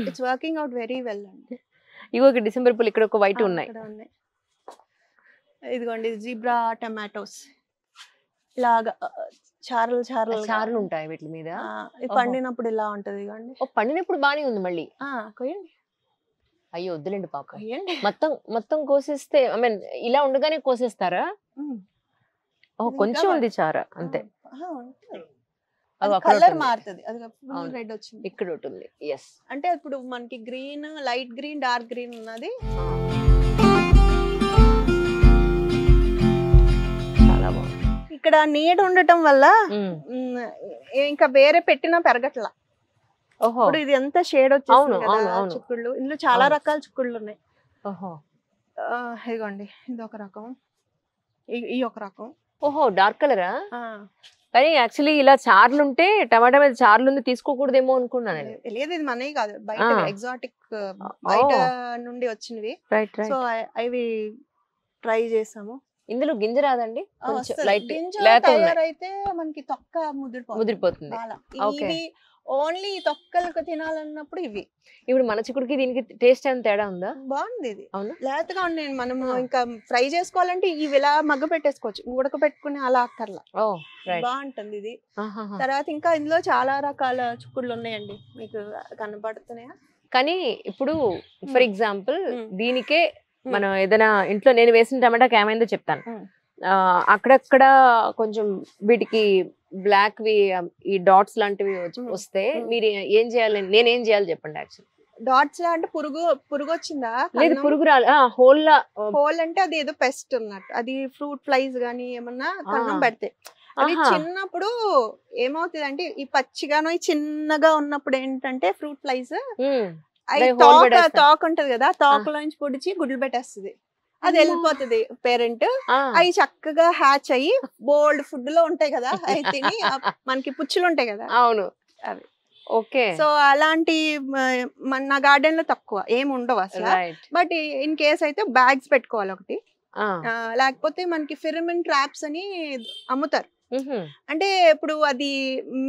It's working out very well అండి. ఇగో డిసెంబర్ పూలు ఇక్కడ ఒక వైట్ ఉన్నాయి. ఇదిగోండి జీబ్రా టమాటోస్. ఇలాగా చారలు చారలు చారులు ఉంటాయి వీటి మీద. పండినప్పుడు ఇలా ఉంటది. పండినప్పుడు బానే ఉంది. మళ్ళీ కొయ్యండి. అయ్యో వద్దులేండి పాప. మొత్తం కోసేస్తే ఐ మీన్ ఇలా ఉండగానే కోసేస్తారా? కొంచెం ఉంది చార అంతే. కలర్ మారుతుంది. అది రెడ్ వచ్చింది. ఇక్కడ ఉంటుంది. ఎస్. అంటే ఇప్పుడు మనకి green, light green, dark green ఉన్నది. చాలా బాగుంది. ఇక్కడ నీడ ఉండటం వల్ల ఇంకా వేరే పెట్టినా పెరగట్లా. ఇప్పుడు ఇది ఎంత షేడ్ వచ్చేసింది కదా చిక్కుళ్ళు. ఇందులో చాలా రకాల చిక్కుళ్ళు ఉన్నాయి. ఇదిగోండి, ఇది ఒక రకం, ఈ ఒక రకం. డార్క్ కలరా? కానీ యాక్చువల్లీ ఇలా చార్లు ఉంటే టమాటా మీద చార్లు ఉంది తీసుకోకూడదేమో అనుకున్నాను. లేదు, ఇది మనవి కాదు, బయట ఎగ్జాటిక్ బయట నుండి వచ్చినవి. సో అవి ట్రై చేసాము. ఇందులో గింజ రాదండి? అయితే మనకి తొక్క ముదిరిపోతుంది. ఇవి ఓన్లీ తొక్కలకు తినాలన్నప్పుడు ఇవి. ఇప్పుడు మన చిక్కుడికి దీనికి టేస్ట్ ఏమైనా తేడా ఉందా? బాగుంది ఇది. లేతగా ఉంది. మనం ఇంకా ఫ్రై చేసుకోవాలంటే ఇవి ఇలా మగ్గ పెట్టేసుకోవచ్చు, ఉడకబెట్టుకుని అలా అక్కర్లా. బాగుంటుంది ఇది. తర్వాత ఇంకా ఇందులో చాలా రకాల చిక్కుళ్ళు ఉన్నాయండి, మీకు కనపడుతున్నాయా? కానీ ఇప్పుడు ఫర్ ఎగ్జాంపుల్ దీనికే మనం ఏదైనా ఇంట్లో నేను వేసిన టమాటాకి ఏమైందో చెప్తాను. అక్కడక్కడ కొంచెం వీటికి బ్లాక్ వి ఈ డాట్స్ లాంటివి వస్తే మీరు ఏం చేయాలి? నేనేం చేయాలి చెప్పండి. యాక్చువల్లీ డాట్స్ అంటే పురుగు వచ్చిందా? లేదు, పురుగు రాలి. హోల్ అంటే అది ఏదో పెస్ట్ ఉన్నట్టు. అది ఫ్రూట్ ఫ్లైస్ గానీ ఏమన్నా కన్నం పెడితే అది చిన్నప్పుడు ఏమవుతుంది అంటే ఈ పచ్చిగానో చిన్నగా ఉన్నప్పుడు ఏంటంటే ఫ్రూట్ ఫ్లైస్ తోక ఉంటది కదా, తోకలోంచి పొడిచి గుడ్లు పెట్టేస్తుంది. అది వెళ్ళిపోతుంది పేరెంట్. అవి చక్కగా హ్యాచ్ అయ్యి బోల్డ్ ఫుడ్ లో ఉంటాయి కదా, అవి తిని మనకి పుచ్చులు ఉంటాయి కదా. అవును, అవి ఓకే. సో అలాంటి నా గార్డెన్ లో తక్కువ ఏమి ఉండవు అసలు. బట్ ఇన్ కేస్ అయితే బ్యాగ్స్ పెట్టుకోవాలి ఒకటి. లేకపోతే మనకి ఫిరమిన్ ట్రాప్స్ అని అమ్ముతారు. అంటే ఇప్పుడు అది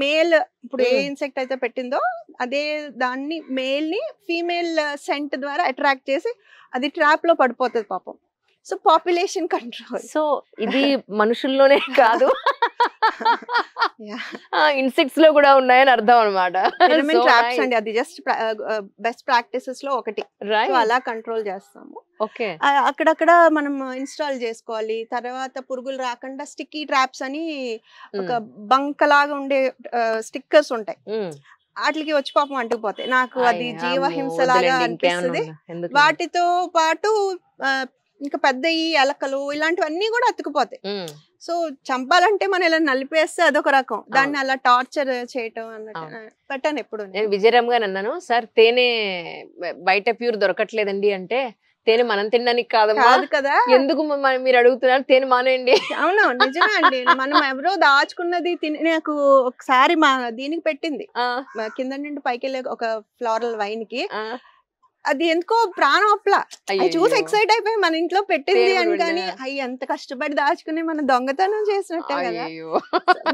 మేల్, ఇప్పుడు ఏ ఇన్సెక్ట్ అయితే పెట్టిందో అదే దాన్ని మేల్ ని ఫీమేల్ సెంట్ ద్వారా అట్రాక్ట్ చేసి అది ట్రాప్ లో పడిపోతుంది పాపం. So population control. సో ఇది మనుషుల్లోనే కాదు, ఇన్సెక్ట్స్ లో కూడా ఉన్నాయని అర్థం అనమాట. ట్రాప్స్ అండి, అది జస్ట్ బెస్ట్ ప్రాక్టీసెస్ లో ఒకటి. అలా కంట్రోల్ చేస్తాము. ఓకే. అక్కడక్కడ మనం ఇన్స్టాల్ చేసుకోవాలి. తర్వాత పురుగులు రాకుండా స్టిక్కీ ట్రాప్స్ అని ఒక బంకలాగా ఉండే స్టిక్కర్స్ ఉంటాయి, వాటికి వచ్చి పాపం అంటుకుపోతాయి. నాకు అది జీవహింసలాగా అనిపిస్తుంది. వాటితో పాటు ఇంకా పెద్ద ఈ ఎలకలు ఇలాంటివన్నీ కూడా అతుకుపోతాయి. సో చంపాలంటే మనం ఇలా నలిపేస్తే అదొక రకం, దాన్ని అలా టార్చర్ చేయటం అన్నట్టు పెట్టాను. ఎప్పుడు నేను విజయరామ్ గారు అన్నాను, సార్ తేనె బయట ప్యూర్ దొరకట్లేదండి అంటే, తేనె మనం తినడానికి కాదమ్మా కదా, ఎందుకు మీరు అడుగుతున్నారు, తేనె మానేయండి. అవును, నిజమే అండి. మనం ఎవరో దాచుకున్నది తిని, నాకు ఒకసారి మా దీనికి పెట్టింది కింద నుండి పైకి వెళ్ళే ఒక ఫ్లోరల్ వైన్ కి, అది ఎందుకో ప్రాణం అప్లా అది చూసి అయ్యయ్యో. ఎక్సైట్ అయిపోయి మన ఇంట్లో పెట్టింది దేవుడు అని ఉండా. కానీ అవి ఎంత కష్టపడి దాచుకుని మనం దొంగతనం చేసినట్టే కదా. అయ్యయ్యో.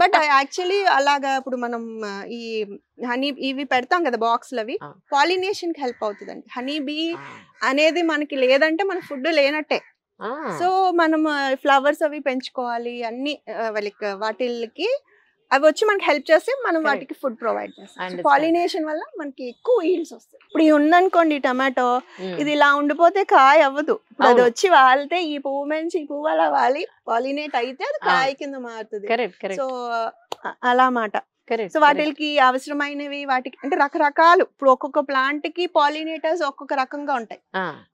బట్ యాక్చువల్లీ అలాగా ఇప్పుడు మనం ఈ హనీ ఇవి పెడతాం కదా బాక్స్లు, అవి ఆ. పాలినేషన్ కి హెల్ప్ అవుతుందండి. హనీ బీ ఆ. అనేది మనకి లేదంటే మన ఫుడ్ లేనట్టే. ఆ. సో మనం ఫ్లవర్స్ అవి పెంచుకోవాలి అన్ని లైక్ వాటికి అవి వచ్చి మనకి హెల్ప్ చేస్తే మనం Correct. వాటికి ఫుడ్ ప్రొవైడ్ చేస్తాం. Understand. పాలినేషన్ వల్ల మనకి ఎక్కువ ఈల్డ్స్ వస్తాయి. ఇప్పుడు ఇది ఉందనుకోండి టమాటో, ఉమ్. ఇది ఇలా ఉండిపోతే కాయ అవ్వదు. ఇప్పుడు అది అవును. వచ్చి వాలితే ఈ పువ్వు నుంచి ఈ పువ్వు అలా వాలి పాలినేట్ అయితే అది కాయ కింద మారుతుంది. కరెక్ట్ కరెక్ట్ సో అలా మాట. కరెక్ట్. సో వాటికి అవసరమైనవి వాటికి అంటే రకరకాలు, ఇప్పుడు ఒక్కొక్క ప్లాంట్ కి పాలినేటర్స్ ఒక్కొక్క రకంగా ఉంటాయి.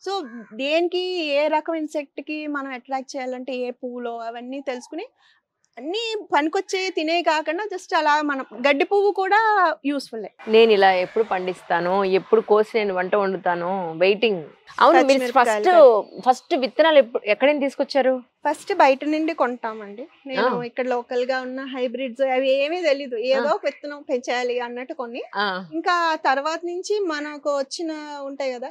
సో దేనికి ఏ రకం ఇన్సెక్ట్ కి మనం అట్రాక్ట్ చేయాలంటే ఏ పువ్వులో అవన్నీ తెలుసుకుని అన్ని పనికొచ్చే తినే కాకుండా జస్ట్ అలా మనం గడ్డి పువ్వు కూడా యూస్ఫుల్. నేను ఇలా ఎప్పుడు పండిస్తాను, ఎప్పుడు కోసి నేను వంట వండుతాను, వెయిటింగ్. అవును, మీరు ఫస్ట్ విత్తనాలు ఎక్కడైనా తీసుకొచ్చారు? ఫస్ట్ బయట నుండి కొంటామండి. నేను ఇక్కడ లోకల్ గా ఉన్న హైబ్రిడ్స్ అవి ఏమీ తెలీదు, ఏదో ఒక విత్తనం పెంచాలి అన్నట్టు కొన్ని. ఇంకా తర్వాత నుంచి మనకు వచ్చిన ఉంటాయి కదా,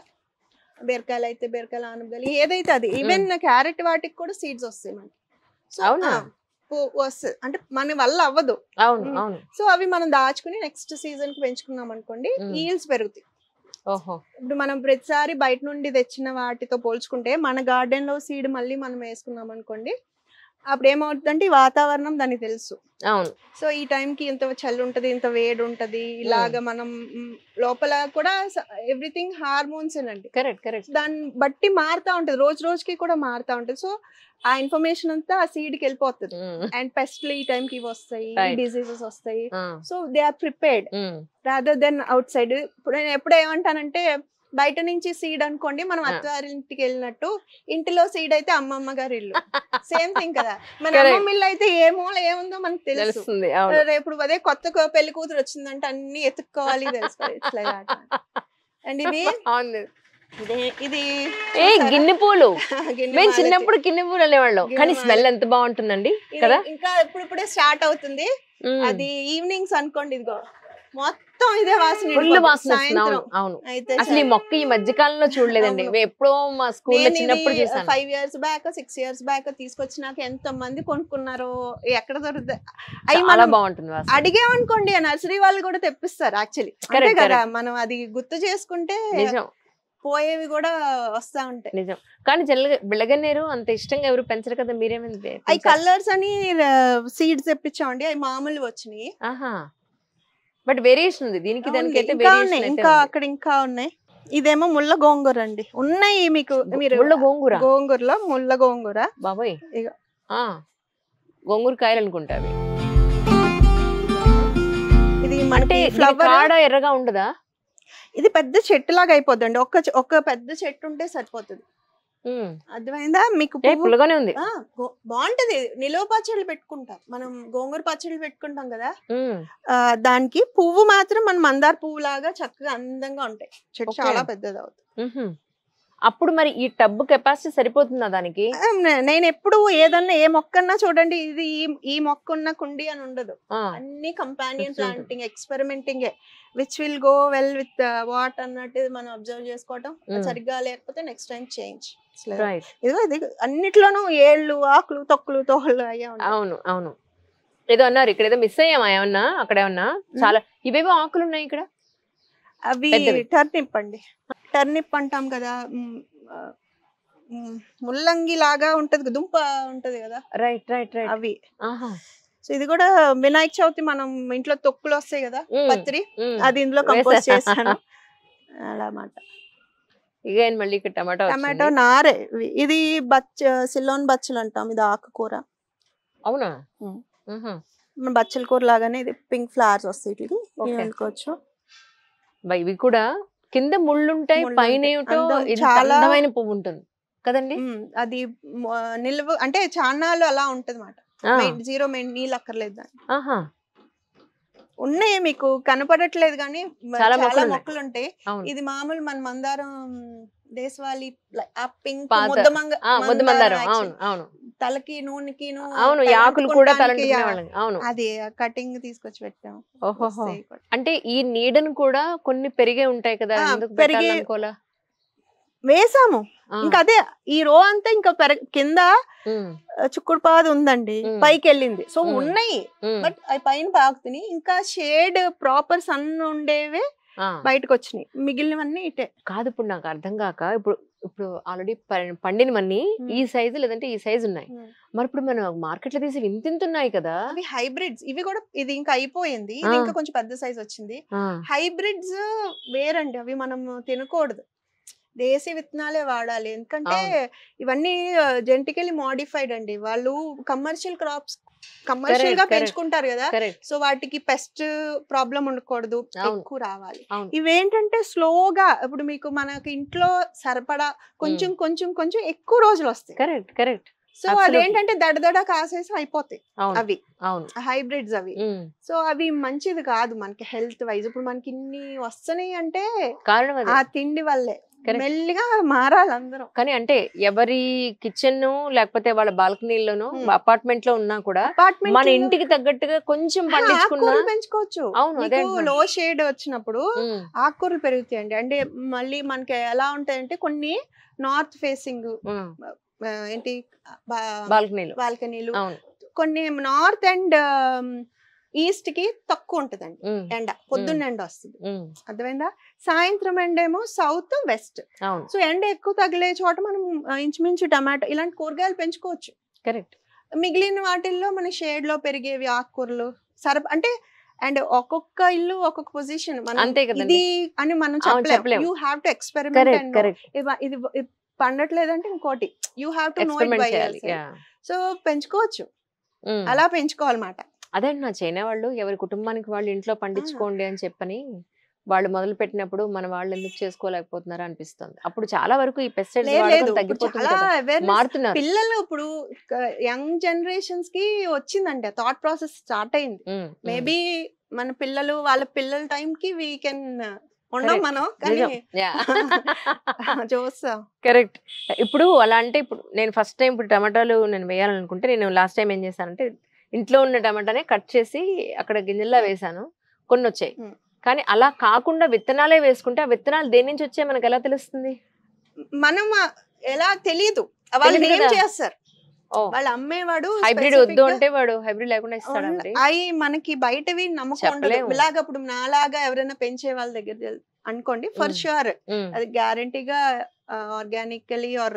బీరకాయలు అయితే బీరకాయలు, ఆనపకాయలు, ఏదైతే అది. ఈవెన్ క్యారెట్ వాటికి కూడా సీడ్స్ వస్తాయి మనకి. అవునా? వస్తుంది అంటే మన వల్ల అవ్వదు. అవును అవును. సో అవి మనం దాచుకుని నెక్స్ట్ సీజన్ కి పెంచుకున్నాం అనుకోండి, ఈల్డ్స్ పెరుగుతాయి. ఓహో. ఇప్పుడు మనం ప్రతిసారి బయట నుండి తెచ్చిన వాటితో పోల్చుకుంటే మన గార్డెన్ లో సీడ్ మళ్ళీ మనం వేసుకున్నాం అనుకోండి, అప్పుడు ఏమవుతుందంటే ఈ వాతావరణం దానికి తెలుసు. అవును. సో ఈ టైంకి ఇంత చలి ఉంటది, ఇంత వేడి ఉంటది, ఇలాగా మనం లోపల కూడా ఎవ్రీథింగ్ హార్మోన్స్ అండి. Correct correct. దాన్ని బట్టి మారుతా ఉంటది, రోజు రోజుకి కూడా మారుతా ఉంటది. సో ఆ ఇన్ఫర్మేషన్ అంతా ఆ సీడ్ కి వెళ్ళిపోతుంది. అండ్ పెస్ట్లు ఈ టైంకి ఇవి వస్తాయి, డిసీజెస్ వస్తాయి. So they are prepared rather than outside. ఇప్పుడు నేను ఎప్పుడు ఏమంటానంటే, బయట నుంచి సీడ్ అనుకోండి, మనం అత్తవారింటికి వెళ్ళినట్టు, ఇంటిలో సీడ్ అయితే అమ్మమ్మ గారి ఇల్లు, సేమ్ థింగ్ కదా. మన అమ్మమ్మ ఇల్లు అయితే ఏ మూల ఏముందో మనకు తెలుసు. రేపు అదే కొత్త పెళ్లి కూతురు వచ్చిందంటే అన్ని ఎత్తుక్కోవాలి, తెలుసుకోవాలి. అండ్ ఇది గిన్నె పూలు. మేము చిన్నప్పుడు గిన్నె పూలు అనేవాళ్ళం, కానీ స్మెల్ ఎంత బాగుంటుందండి కదా. ఇంకా ఇప్పుడే స్టార్ట్ అవుతుంది. అది ఈవినింగ్స్ అనుకోండి, ఇదిగో మొత్తం ఇదే వాసన. అవును. అసలు ఈ మొక్క ఈ మధ్య కాలంలో చూడలేదండి, ఎప్పుడో మా స్కూల్లో చిన్నప్పుడు చూసాను. 5 years బ్యాక్ 6 years బ్యాక్ తీసుకొచ్చినాక ఎంత మంది కొనుక్కున్నారో, ఎక్కడ దొరుకుతాయి అవి. చాలా బాగుంటుంది. అడిగామనుకోండి నర్సరీ వాళ్ళు కూడా తెప్పిస్తారు యాక్చువల్లీ. అంతే కదా, మనం అది గుర్తు చేసుకుంటే పోయేవి కూడా వస్తా ఉంటాయి. నిజం. కానీ బిళ్ళగన్నేరు అంత ఇష్టంగా ఎవరు పెంచరు కదా, మీరేమైంది? అవి కలర్స్ అని సీడ్స్ తెప్పించామండి, అవి మామూలు వచ్చినాయి. బట్ వేరియేషన్ ఉంది దీనికి దానికి అయితే. ఇంకా అక్కడ ఇంకా ఉన్నాయి. ఇదేమో ముళ్ళ గోంగూర అండి, ఉన్నాయి మీకు. మీరు గోంగూరలో ముళ్ళ గోంగూర బాబాయ్, గోంగూర కాయలు అనుకుంటా అవి. ఇది అంటే ఫ్లవర్ ఎర్రగా ఉండదా? ఇది పెద్ద చెట్టు లాగా అయిపోద్దండి, ఒక్క పెద్ద చెట్టు ఉంటే సరిపోతుంది. అర్థమైందా మీకు? పుల్లగానే ఉంది, బాగుంటది. నిలువ పచ్చళ్ళు పెట్టుకుంటాం మనం, గోంగూర పచ్చళ్ళు పెట్టుకుంటాం కదా, దానికి పువ్వు మాత్రం మన మందార పువ్వు లాగా చక్కగా అందంగా ఉంటాయి. చెట్టు చాలా పెద్దది అవుతుంది. అప్పుడు మరి ఈ టబ్ కెపాసిటీ సరిపోతుందా దానికి? నేను ఎప్పుడు ఏదన్నా ఏ మొక్కన్నా చూడండి, ఇది ఈ మొక్క ఉన్న కుండి అని ఉండదు. అన్ని companion planting, experimenting, which will go well with what అన్నట్టు మనం అబ్జర్వ్ చేసుకోవటం. సరిగ్గా లేకపోతే నెక్స్ట్ టైం చేంజ్. ఇది అన్నిట్లోనూ ఏళ్ళు, ఆకులు, తొక్కులు, తోళ్ళు అయ్యా. అవును అవును. ఏదో అన్నారు ఇక్కడ, ఏదో మిస్ అయ్యామా ఏమన్నా? అక్కడ ఏమన్నా చాలా ఇవేవో ఆకులు ఉన్నాయి ఇక్కడ. అవి టర్నిప్ అండి, టర్నిప్ అంటాం కదా, ముల్లంగి లాగా ఉంటది, దుంప ఉంటది కదా. Right right right. అవి. సో ఇది కూడా వినాయక చవితి మనం ఇంట్లో తొక్కులు వస్తాయి కదా, పత్రి, అది ఇందులో కంపోస్ట్ చేస్తాను అలా మాట. ఇక మళ్ళీ ఇక్కడ టమాటో నారే. ఇది సిలోన్ బచ్చలు అంటాం, ఇది ఆకుకూర. అవునా? బచ్చల కూర లాగానే ఇది పింక్ ఫ్లవర్స్ వస్తాయి, ఇట్లా వండుకోవచ్చు. ఇవి కూడా కింద ముళ్ళు ఉంటాయి, పైన చాలా అందమైన పువ్వు ఉంటుంది కదండి. అది నిల్వ అంటే చాన్నాళ్ళు అలా ఉంటది మాట, జీరో నీళ్ళు అక్కర్లేదు దాన్ని. ఉన్నాయి మీకు కనపడట్లేదు కానీ చాలా మొక్కలు ఉంటాయి. ఇది మామూలు మన మందారం దేశవాళీ, ఆ పింక్ ముద్దమందారం, తలకి నూనెకి ఆకులు కూడా అది కటింగ్ తీసుకొచ్చి పెట్టాము. అంటే ఈ నీడను కూడా కొన్ని పెరిగే ఉంటాయి కదా, వేసాము. ఆ, ఇంకా అదే ఈ రో అంతా ఇంకా కింద ఉమ్, చుక్కుడు పాదు ఉందండి, మ్మ్. పైకి వెళ్ళింది. సో మ్మ్. ఉన్నాయి, ఉమ్, బట్ అవి పైన పాకుతున్నాయి. ఇంకా షేడ్ ప్రాపర్ సన్ ఉండేవే ఆ. బయటకు వచ్చినాయి, మిగిలినవన్నీ ఇటే. కాదు ఇప్పుడు నాకు అర్థం కాక, ఇప్పుడు ఇప్పుడు ఆల్రెడీ పండినవన్నీ ఈ సైజు లేదంటే ఈ సైజు ఉన్నాయి. మరి ఇప్పుడు మనం మార్కెట్ లో తీసి ఇంత ఉన్నాయి కదా. అవి హైబ్రిడ్స్, ఇవి కూడా ఇది ఇంకా అయిపోయింది, ఇది ఇంకా కొంచెం పెద్ద సైజ్ వచ్చింది. ఆ, హైబ్రిడ్స్ వేరండి, అవి మనం తినకూడదు, దేశీ విత్తనాలే వాడాలి. ఎందుకంటే అవును. ఇవన్నీ జెనెటికలీ మాడిఫైడ్ అండి. వాళ్ళు కమర్షియల్ క్రాప్స్ కమర్షియల్ గా correct. పెంచుకుంటారు కదా, కరెక్ట్. సో వాటికి పెస్ట్ ప్రాబ్లం ఉండకూడదు, అవును. ఎక్కువ రావాలి. అవును. ఇవేంటంటే స్లోగా, ఇప్పుడు మీకు మనకి ఇంట్లో సరిపడా కొంచెం కొంచెం కొంచెం ఎక్కువ రోజులు వస్తాయి. Correct correct. So Absolutely. అదేంటంటే దడదడ కాసేసి అయిపోతాయి అవును అవి, అవును. హైబ్రిడ్స్ అవి. ఉమ్. సో అవి మంచిది కాదు మనకి హెల్త్ వైజ్. ఇప్పుడు మనకి ఇన్ని వస్తున్నాయి అంటే కారణం అదే. ఆ తిండి వల్లే. Correct. మెల్లిగా మారాలి అందరం. కానీ అంటే ఎవరి కిచెన్ లేకపోతే వాళ్ళ బాల్కనీలోనో అపార్ట్మెంట్ లో ఉన్నా కూడా అపార్ట్మెంట్ మన ఇంటికి తగ్గట్టుగా కొంచెం పండించుకున్నా. ఆకుకూరలు పెంచుకోవచ్చు. అవును, అదే మీకు అంటున్నా. లో షేడ్ వచ్చినప్పుడు ఉమ్, ఆకుకూరలు పెరుగుతాయండి. అంటే మళ్ళీ మనకి ఎలా ఉంటాయంటే కొన్ని నార్త్ ఫేసింగ్ ఉమ్. ఏంటి బాల్కనీలో. బాల్కనీలు, అవును. కొన్ని నార్త్ అండ్ ఈస్ట్ కి తక్కువ ఉంటదండి ఉమ్, ఎండ, పొద్దున్న ఎండ వస్తుంది, ఉమ్. అర్థమైందా? సాయంత్రం ఎండేమో సౌత్ వెస్ట్. అవును. సో ఎండ ఎక్కువ తగిలే చోట మనం ఇంచుమించు టమాటో ఇలాంటి కూరగాయలు పెంచుకోవచ్చు. కరెక్ట్. మిగిలిన వాటిల్లో మన షేడ్ లో పెరిగేవి ఆకుకూరలు అంటే అండ్ ఒక్కొక్క ఇల్లు ఒక్కొక్క పొజిషన్, మనం అంతే కదండి. ఇది అని మనం అవును, చెప్పలేం. చెప్పలేం. You have to experiment correct and correct. ఇది పండట్లేదంటే ఇంకోటి you have to know it experiment by చేయాలి. యువర్సెల్ఫ్. సో పెంచుకోవచ్చు, అలా పెంచుకోవాలన్నమాట. అదే నా చైనా వాళ్ళు ఎవరి కుటుంబానికి వాళ్ళు ఇంట్లో పండించుకోండి అని చెప్పని వాళ్ళు మొదలు పెట్టినప్పుడు మన వాళ్ళు ఎందుకు చేసుకోలేకపోతున్నారా అనిపిస్తుంది. అప్పుడు చాలా వరకు ఈ పెస్టిసైడ్స్ లేదు వాడకం ఇప్పుడు తగ్గిపోతుంది చాలా కదా, అవేర్నెస్ మారుతున్నారు. పిల్లలు ఇప్పుడు యంగ్ జనరేషన్స్ కి వచ్చిందంటే థాట్ ప్రాసెస్ స్టార్ట్ అయింది. మేబీ మన పిల్లలు వాళ్ళ పిల్లల టైం కి వీ కెన్ ఉన్నాం మనం, కానీ చూస్తాం. కరెక్ట్. ఇప్పుడు అలా అంటే ఇప్పుడు నేను ఫస్ట్ టైం ఇప్పుడు టమాటాలు నేను వేయాలనుకుంటే నేను లాస్ట్ టైం ఏం చేశానంటే ఇంట్లో ఉన్న టమాటానే కట్ చేసి అక్కడ గింజల్లో వేసాను, కొన్ని వచ్చాయి. కానీ అలా కాకుండా విత్తనాలే వేసుకుంటే ఆ విత్తనాలు దేని నుంచి వచ్చాయి మనకు ఎలా తెలుస్తుంది? మనం ఎలా తెలీదు, వాళ్ళు తెలీదు ఏం కదా. చేస్తారు, వాళ్ళు అమ్మేవాడు హైబ్రిడ్ వద్దు అంటే వాడు హైబ్రిడ్ లేకుండా ఇస్తాడా మరి? అవి మనకి బయటవి నమ్మకం ఉండదు. చెప్పలేము. ఇలాగ ఇప్పుడు నాలాగా ఎవరైనా పెంచే వాళ్ళ దగ్గర అనుకోండి, ఫర్ షూర్ అది గ్యారంటీగా ఆర్గానికలీ ఆర్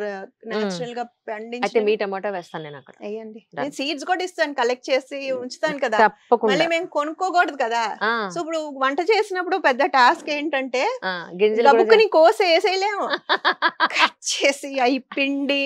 నేచురల్ గా అయితే పండించి మీ టమాటా వేస్తాను నేను అక్కడ. వేయండి. నేను సీడ్స్ కూడా ఇస్తాను, కలెక్ట్ చేసి ఉంచుతాను కదా, తప్పకుండా. మళ్ళీ మేము కొనుక్కోకూడదు కదా. ఆ, సో ఇప్పుడు వంట చేసినప్పుడు పెద్ద టాస్క్ ఏంటంటే ఆ, గింజలు కూడా గబుక్కుని కోసి వేసేయలేము, కట్ చేసి అవి పిండి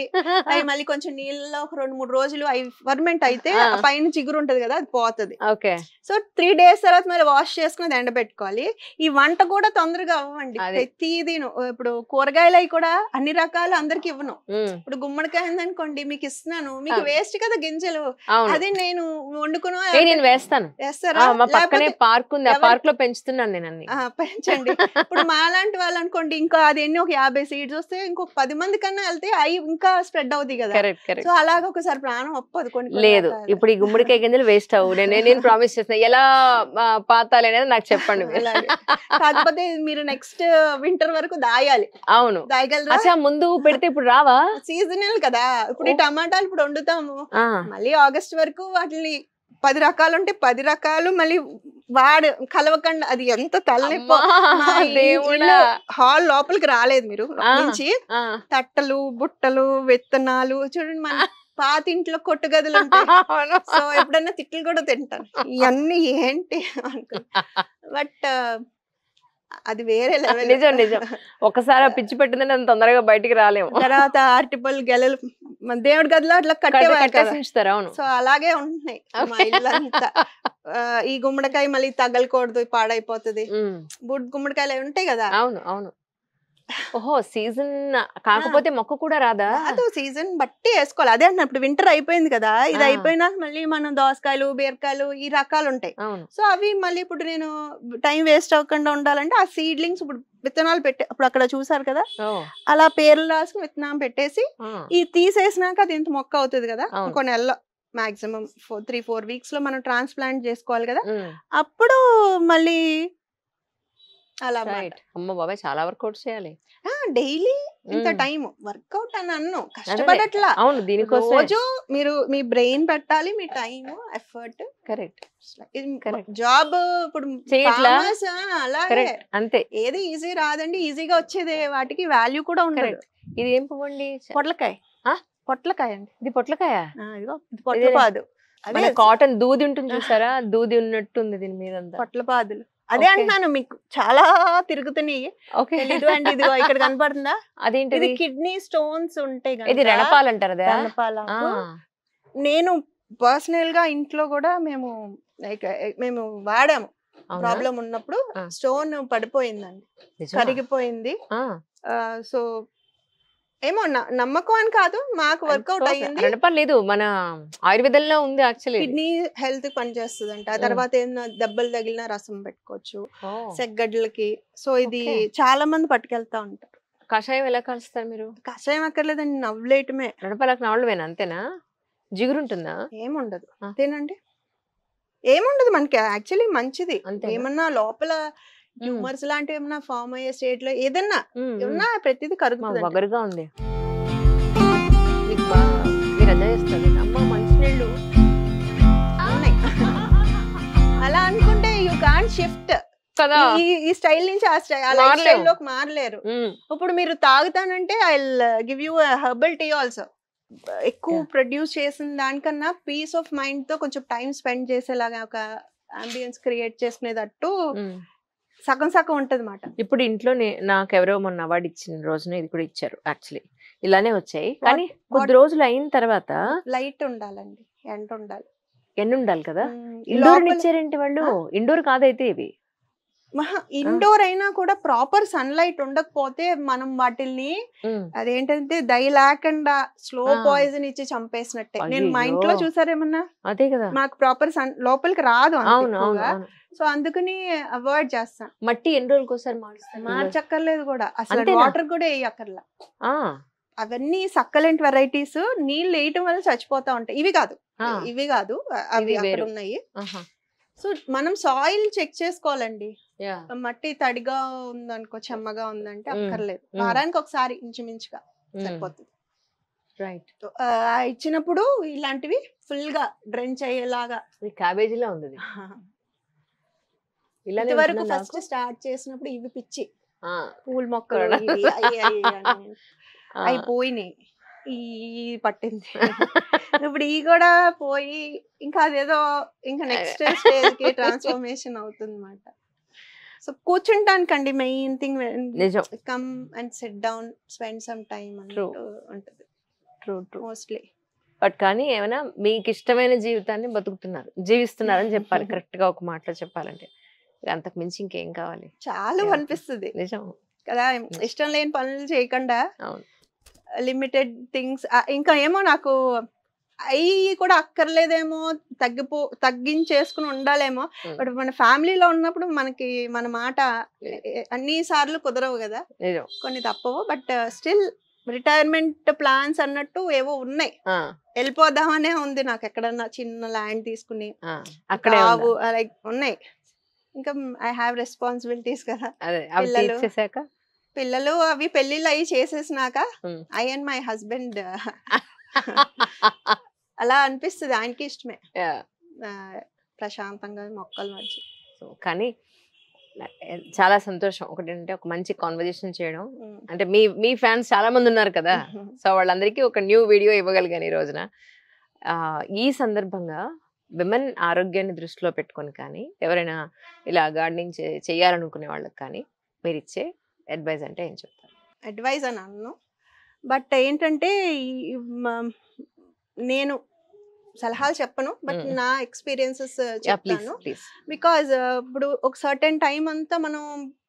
అవి మళ్ళీ కొంచెం నీళ్ళలో ఒక 2-3 రోజులు అవి ఫర్మెంట్ అయితే ఆ. ఆ పైన చిగురు ఉంటది కదా, అది పోతది. ఓకే. సో 3 days తర్వాత మళ్ళీ వాష్ చేసుకుని అది ఎండబెట్టుకోవాలి. ఈ వంట కూడా తొందరగా అవ్వండి, అదే. ప్రతిదీ ఇప్పుడు కూరగాయలు అవి కూడా అన్ని రకాలు అందరికి ఇవ్వను. ఉమ్, ఇప్పుడు గుమ్మడికాయ ఉందనుకోండి, మీకు ఇస్తున్నాను, మీకు అవును. వేస్ట్ కదా గింజలు, అవును. అది నేను వండుకుని నేను వేస్తాను. వేస్తారా? మా పక్కనే లేకపోతే పార్క్ ఉంది, ఆ ఎవరు- పార్క్ లో పెంచుతున్నాను నేను అన్ని. పెంచండి. ఇప్పుడు మాలాంటి వాళ్ళు అనుకోండి, ఇంకా అది ఎన్ని ఒక 50 సీడ్స్ వస్తే ఇంకొక 10 మంది కన్నా వెళ్తే అవి ఇంకా స్ప్రెడ్ అవుతాయి కదా. Correct correct. సో అలాగే ఒకసారి ప్రాణం ఒప్పదు కొన్ని లేదు రకాలు. ఇప్పుడు ఈ గుమ్మడికాయ గింజలు వేస్ట్ అవ్వు, నేను ప్రామిస్ చేస్తున్నా. ఎలా పాతాలి అనేది నాకు చెప్పండి మీరు. అలాగే. కాకపోతే మీరు నెక్స్ట్ వింటర్ వరకు దాయాలి. అవును. దాయగలరా? అచ్చా ముందు పెడితే ఇప్పుడు రావా? సీజనల్ కదా. ఇప్పుడు ఈ టమాటాలు ఇప్పుడు వండుతాము, ఆ, మళ్ళీ ఆగస్ట్ వరకు వాటిని 10 రకాలు ఉంటే 10 రకాలు మళ్ళీ కలవకుండా, అది ఎంత తలనొప్పి. అమ్మా, దేవుడా. హాల్ లోపలికి రాలేదు మీరు ఆ. నుంచి, ఆ. తట్టలు బుట్టలు విత్తనాలు చూడండి, మన పాత ఇంట్లో కొట్టు గదులు ఉంటాయి. అవును. సో ఎప్పుడైనా తిట్లు కూడా తింటాను, ఇవన్నీ ఏంటి అనుకో. బట్ అది వేరే లెవెల్. నిజం నిజం. ఒకసారి ఆ పిచ్చి పెట్టిందని అంత తొందరగా బయటికి రాలేము. తర్వాత ఆర్టిపల్ గెలలు మన దేవుడి గదిలో అట్లా కట్టేవారు కట్టేసి కదా. ఉంచుతారు. అవును. సో అలాగే ఉంటున్నాయి మా ఇల్లంతా. ఈ గుమ్మడికాయ మళ్ళీ తగలకూడదు, పాడైపోతుంది. ఉమ్, బుడ్ గుమ్మడికాయలు అవి ఉంటాయి కదా. అవును అవును. ఓహో, సీజన్ కాకపోతే మొక్క కూడా రాదా? అదో సీజన్ బట్టి వేసుకోవాలి. అదే అంటే ఇప్పుడు వింటర్ అయిపోయింది కదా, ఇది ఆ. అయిపోయినాక మళ్ళీ మనం దోసకాయలు బీరకాయలు ఈ రకాలు ఉంటాయి. అవును. సో అవి మళ్ళీ ఇప్పుడు నేను టైం వేస్ట్ అవ్వకుండా ఉండాలంటే ఆ సీడ్లింగ్స్ ఇప్పుడు విత్తనాలు పెట్టే అప్పుడు అక్కడ చూసారు కదా, ఓ, అలా పేర్లు రాసుకుని విత్తనం పెట్టేసి ఆ, ఈ తీసేసినాక అది ఇంత మొక్క అవుతుంది కదా, అవును. ఇంకో నెలలో మాక్సిమం 3-4 weeks లో మనం ట్రాన్స్ప్లాంట్ చేసుకోవాలి కదా, ఉమ్, అప్పుడు మళ్ళీ అలా రైట్. అమ్మ బాబాయ్ చాలా వర్కౌట్ చేయాలి. డైలీ ఇంత ఉమ్. టైం వర్కౌట్ అని అన్ను అదే కష్టపడట్లా అవును దీనికోసమే రోజు మీరు మీ బ్రెయిన్ పెట్టాలి మీ time effort correct Correct. Job ఇప్పుడు చెయ్యట్లా? farmers, అలాగే కరెక్ట్ అంతే ఏది ఈజీ రాదండి, ఈజీగా వచ్చేది వాటికి వాల్యూ కూడా ఉండదు. కరెక్ట్ ఇది ఏం పువ్వండి పొట్లకాయ ఆ? పొట్లకాయ అండి. ఇది పొట్లకాయ ఇదిగో ఇది పొట్లపాదు. అదే మన కాటన్ దూది ఉంటుంది చూసారా దూది ఉన్నట్టుంది దీని మీద పొట్లపాదులు అదే Okay. అంటున్నాను, మీకు చాలా తిరుగుతున్నాయి. ఓకే తెలీదు అండి, ఇదిగో ఇక్కడ కనపడుతుందా, ఇది అదేంటిది కిడ్నీ స్టోన్స్ ఉంటాయి ఇది గనుక రణపాలు అంటారు అదా రణపాలకు. నేను పర్సనల్ గా ఇంట్లో కూడా మేము లైక్ మేము వాడాము. ప్రాబ్లం ఉన్నప్పుడు ఆ. స్టోన్ పడిపోయిందండి, కరిగిపోయింది. సో ఏమో నమ్మకం అని కాదు, మాకు వర్కౌట్ అయ్యింది. రణపాలు లేదు మన ఆయుర్వేదంలో ఉంది యాక్చువల్లీ కిడ్నీ హెల్త్ పనిచేస్తుంది అంట. ఆ తర్వాత ఏమైనా దెబ్బలు తగిలిన రసం పెట్టుకోవచ్చు సెగ్గడ్లకి. సో ఇది Okay. చాలా మంది పట్టుకెళ్తా ఉంటారు. కషాయం ఎలా కలుస్తారు మీరు కషాయం అక్కర్లేదండి, నవ్వులేయటమే. రణపాలకు నావడమేనా అంతేనా జిగురు ఉంటుందా ఏముండదు ఆ. అంతేనండి, ఏముండదు మనకి యాక్చువల్లీ మంచిది. అంతేనా? ఏమన్నా లోపల ట్యూమర్స్ లాంటివి ఏమన్నా ఫామ్ అయ్యే స్టేట్ లో ఏదన్నా ఏమన్నా ప్రతిదీ మా కరుగుతుంది. వగరుగా ఉంది మీకు మీరు ఎంజాయ్ చేస్తారు అమ్మ మంచినీళ్ళు అలా అనుకుంటే యూ కాంట్ షిఫ్ట్ కదా ఈ స్టైల్ నుంచి ఆ లైఫ్ మారలేము. స్టైల్ లోకి మారలేరు. ఇప్పుడు మీరు తాగుతానంటే I give you herbal tea also. ఎక్కువ Yeah. ప్రొడ్యూస్ చేసిన దానికన్నా పీస్ ఆఫ్ మైండ్ తో కొంచెం టైం స్పెండ్ చేసేలాగా ఒక అంబియన్స్ క్రియేట్ చేసుకునేటట్టు సగం సగం ఉంటది మాట. ఇప్పుడు ఇంట్లో నాకు ఎవరో మొన్న అవార్డు ఇచ్చిన రోజున ఇది కూడా ఇచ్చారు యాక్చువల్లీ ఇలానే వచ్చాయి కానీ కొద్ది రోజులు అయిన తర్వాత లైట్ ఉండాలండి, ఎండ ఉండాలి. ఎన్ని ఉండాలి కదా ఈ ఇండోర్ లోపల- ఇచ్చారేంటి వాళ్ళు ఇండోర్ కాదైతే ఇవి ఇండోర్ అయినా కూడా ప్రాపర్ సన్లైట్ ఉండకపోతే మనం వాటిల్ని అదేంటంటే దయ లేకుండా స్లో ఆ. పాయిజన్ ఇచ్చి చంపేసినట్టే. నేను మా అయ్యయ్యో. ఇంట్లో చూసారేమన్నా, అదే కదా మాకు ప్రాపర్ సన్ లోపలికి రాదు అంత అవును అవును ఎక్కువగా. అవును సో అందుకని అవాయిడ్ చేస్తాను. మట్టి ఎన్ని రోజులకి ఒకసారి మారుస్తారు మార్చక్కర్లేదు కూడా, అసలు అంతేనా? వాటర్ కూడా వేయక్కర్లా. అవన్నీ సక్కలెంట్ వెరైటీస్ నీళ్ళు వేయటం వల్ల చచ్చిపోతా ఉంటాయి. ఇవి కాదు ఇవి కాదు, అవి ఇవి అక్కడ వేరు. ఉన్నాయి. సో మనం సాయిల్ చెక్ చేసుకోవాలండి. మట్టి తడిగా ఉందనుకో, చెమ్మగా ఉందంటే అక్కర్లేదు. వారానికి ఒకసారి ఇంచుమించుగా సరిపోతుంది. రైట్ ఇచ్చినప్పుడు ఇలాంటివి ఫుల్ గా డ్రెంచ్ అయ్యేలాగా. క్యాబేజీలో ఉంది ఇది. ఇలానే ఇంతవరకు ఉంటుందా ఫస్ట్ నాకు? స్టార్ట్ చేసినప్పుడు ఇవి పిచ్చి ఆ, పూల మొక్కలు కూడా. ఇవి ఆ. అయిపోయినాయి. ఈ పట్టింది. ఇప్పుడు ఈ కూడా పోయి ఇంకా అదేదో ఇంకా నెక్స్ట్ స్టేజ్ కి ట్రాన్స్ఫర్మేషన్ అవుతుంది అన్నమాట. సో కూర్చుంటానికండి మెయిన్ థింగ్, నిజం come and SIT down spend some time True. ఉంటుంది ట్రూ ట్రూ మోస్ట్లీ. బట్ కానీ ఏమైనా మీకు ఇష్టమైన జీవితాన్ని జీవిస్తున్నారని చెప్పాలి కరెక్ట్ గా ఒక మాటలో చెప్పాలంటే ఇక అంతకు మించి ఇంకేం కావాలి చాలా Yeah. అనిపిస్తుంది నిజం కదా, ఇష్టం లేని పనులు చేయకుండా అవును లిమిటెడ్ థింగ్స్. ఇంకా ఏమో నాకు అవి కూడా అక్కర్లేదేమో, తగ్గించేసుకుని ఉండాలేమో. బట్ మన ఫ్యామిలీలో ఉన్నప్పుడు మనకి మన మాట అన్ని సార్లు కుదరవు కదా, నిజం కొన్ని తప్పవు. బట్ స్టిల్ రిటైర్మెంట్ ప్లాన్స్ అన్నట్టు ఏవో ఉన్నాయి. ఆ, వెళ్ళిపోదామనే ఉంది నాకు, ఎక్కడన్నా చిన్న ల్యాండ్ తీసుకుని ఆ, అక్కడే ఆవు ఉందా? లైక్ ఉన్నాయి. ఇంకా ఐ హ్యావ్ రెస్పాన్సిబిలిటీస్ కదా, అదే అవి పిల్లలు. తీర్చేశాక పిల్లలు అవి పెళ్ళిళ్ళు అవి చేసేసినాక Hmm. I and my husband అలా అనిపిస్తుంది. ఆయనకి ఇష్టమే Yeah. ప్రశాంతంగా మొక్కల మధ్య. So, కానీ చాలా సంతోషం ఒకటంటే ఒక మంచి కాన్వర్జేషన్ చేయడం అంటే మీ ఫ్యాన్స్ చాలా మంది ఉన్నారు కదా సో వాళ్ళందరికీ ఒక న్యూ వీడియో ఇవ్వగలిగాను ఈ రోజున ఈ సందర్భంగా విమెన్ ఆరోగ్యాన్ని దృష్టిలో పెట్టుకొని కానీ ఎవరైనా ఇలా గార్డెనింగ్ చేయాలనుకునే వాళ్ళకి కానీ మీరు ఇచ్చే అడ్వైజ్ అంటే ఏం చెప్తారు? అడ్వైజ్ అని అన్ను, బట్ ఏంటంటే నేను సలహాలు చెప్పను, బట్ నా ఎక్స్పీరియన్సెస్ చెప్తాను. బికాజ్ ఇప్పుడు ఒక సర్టెన్ టైం అంతా మనం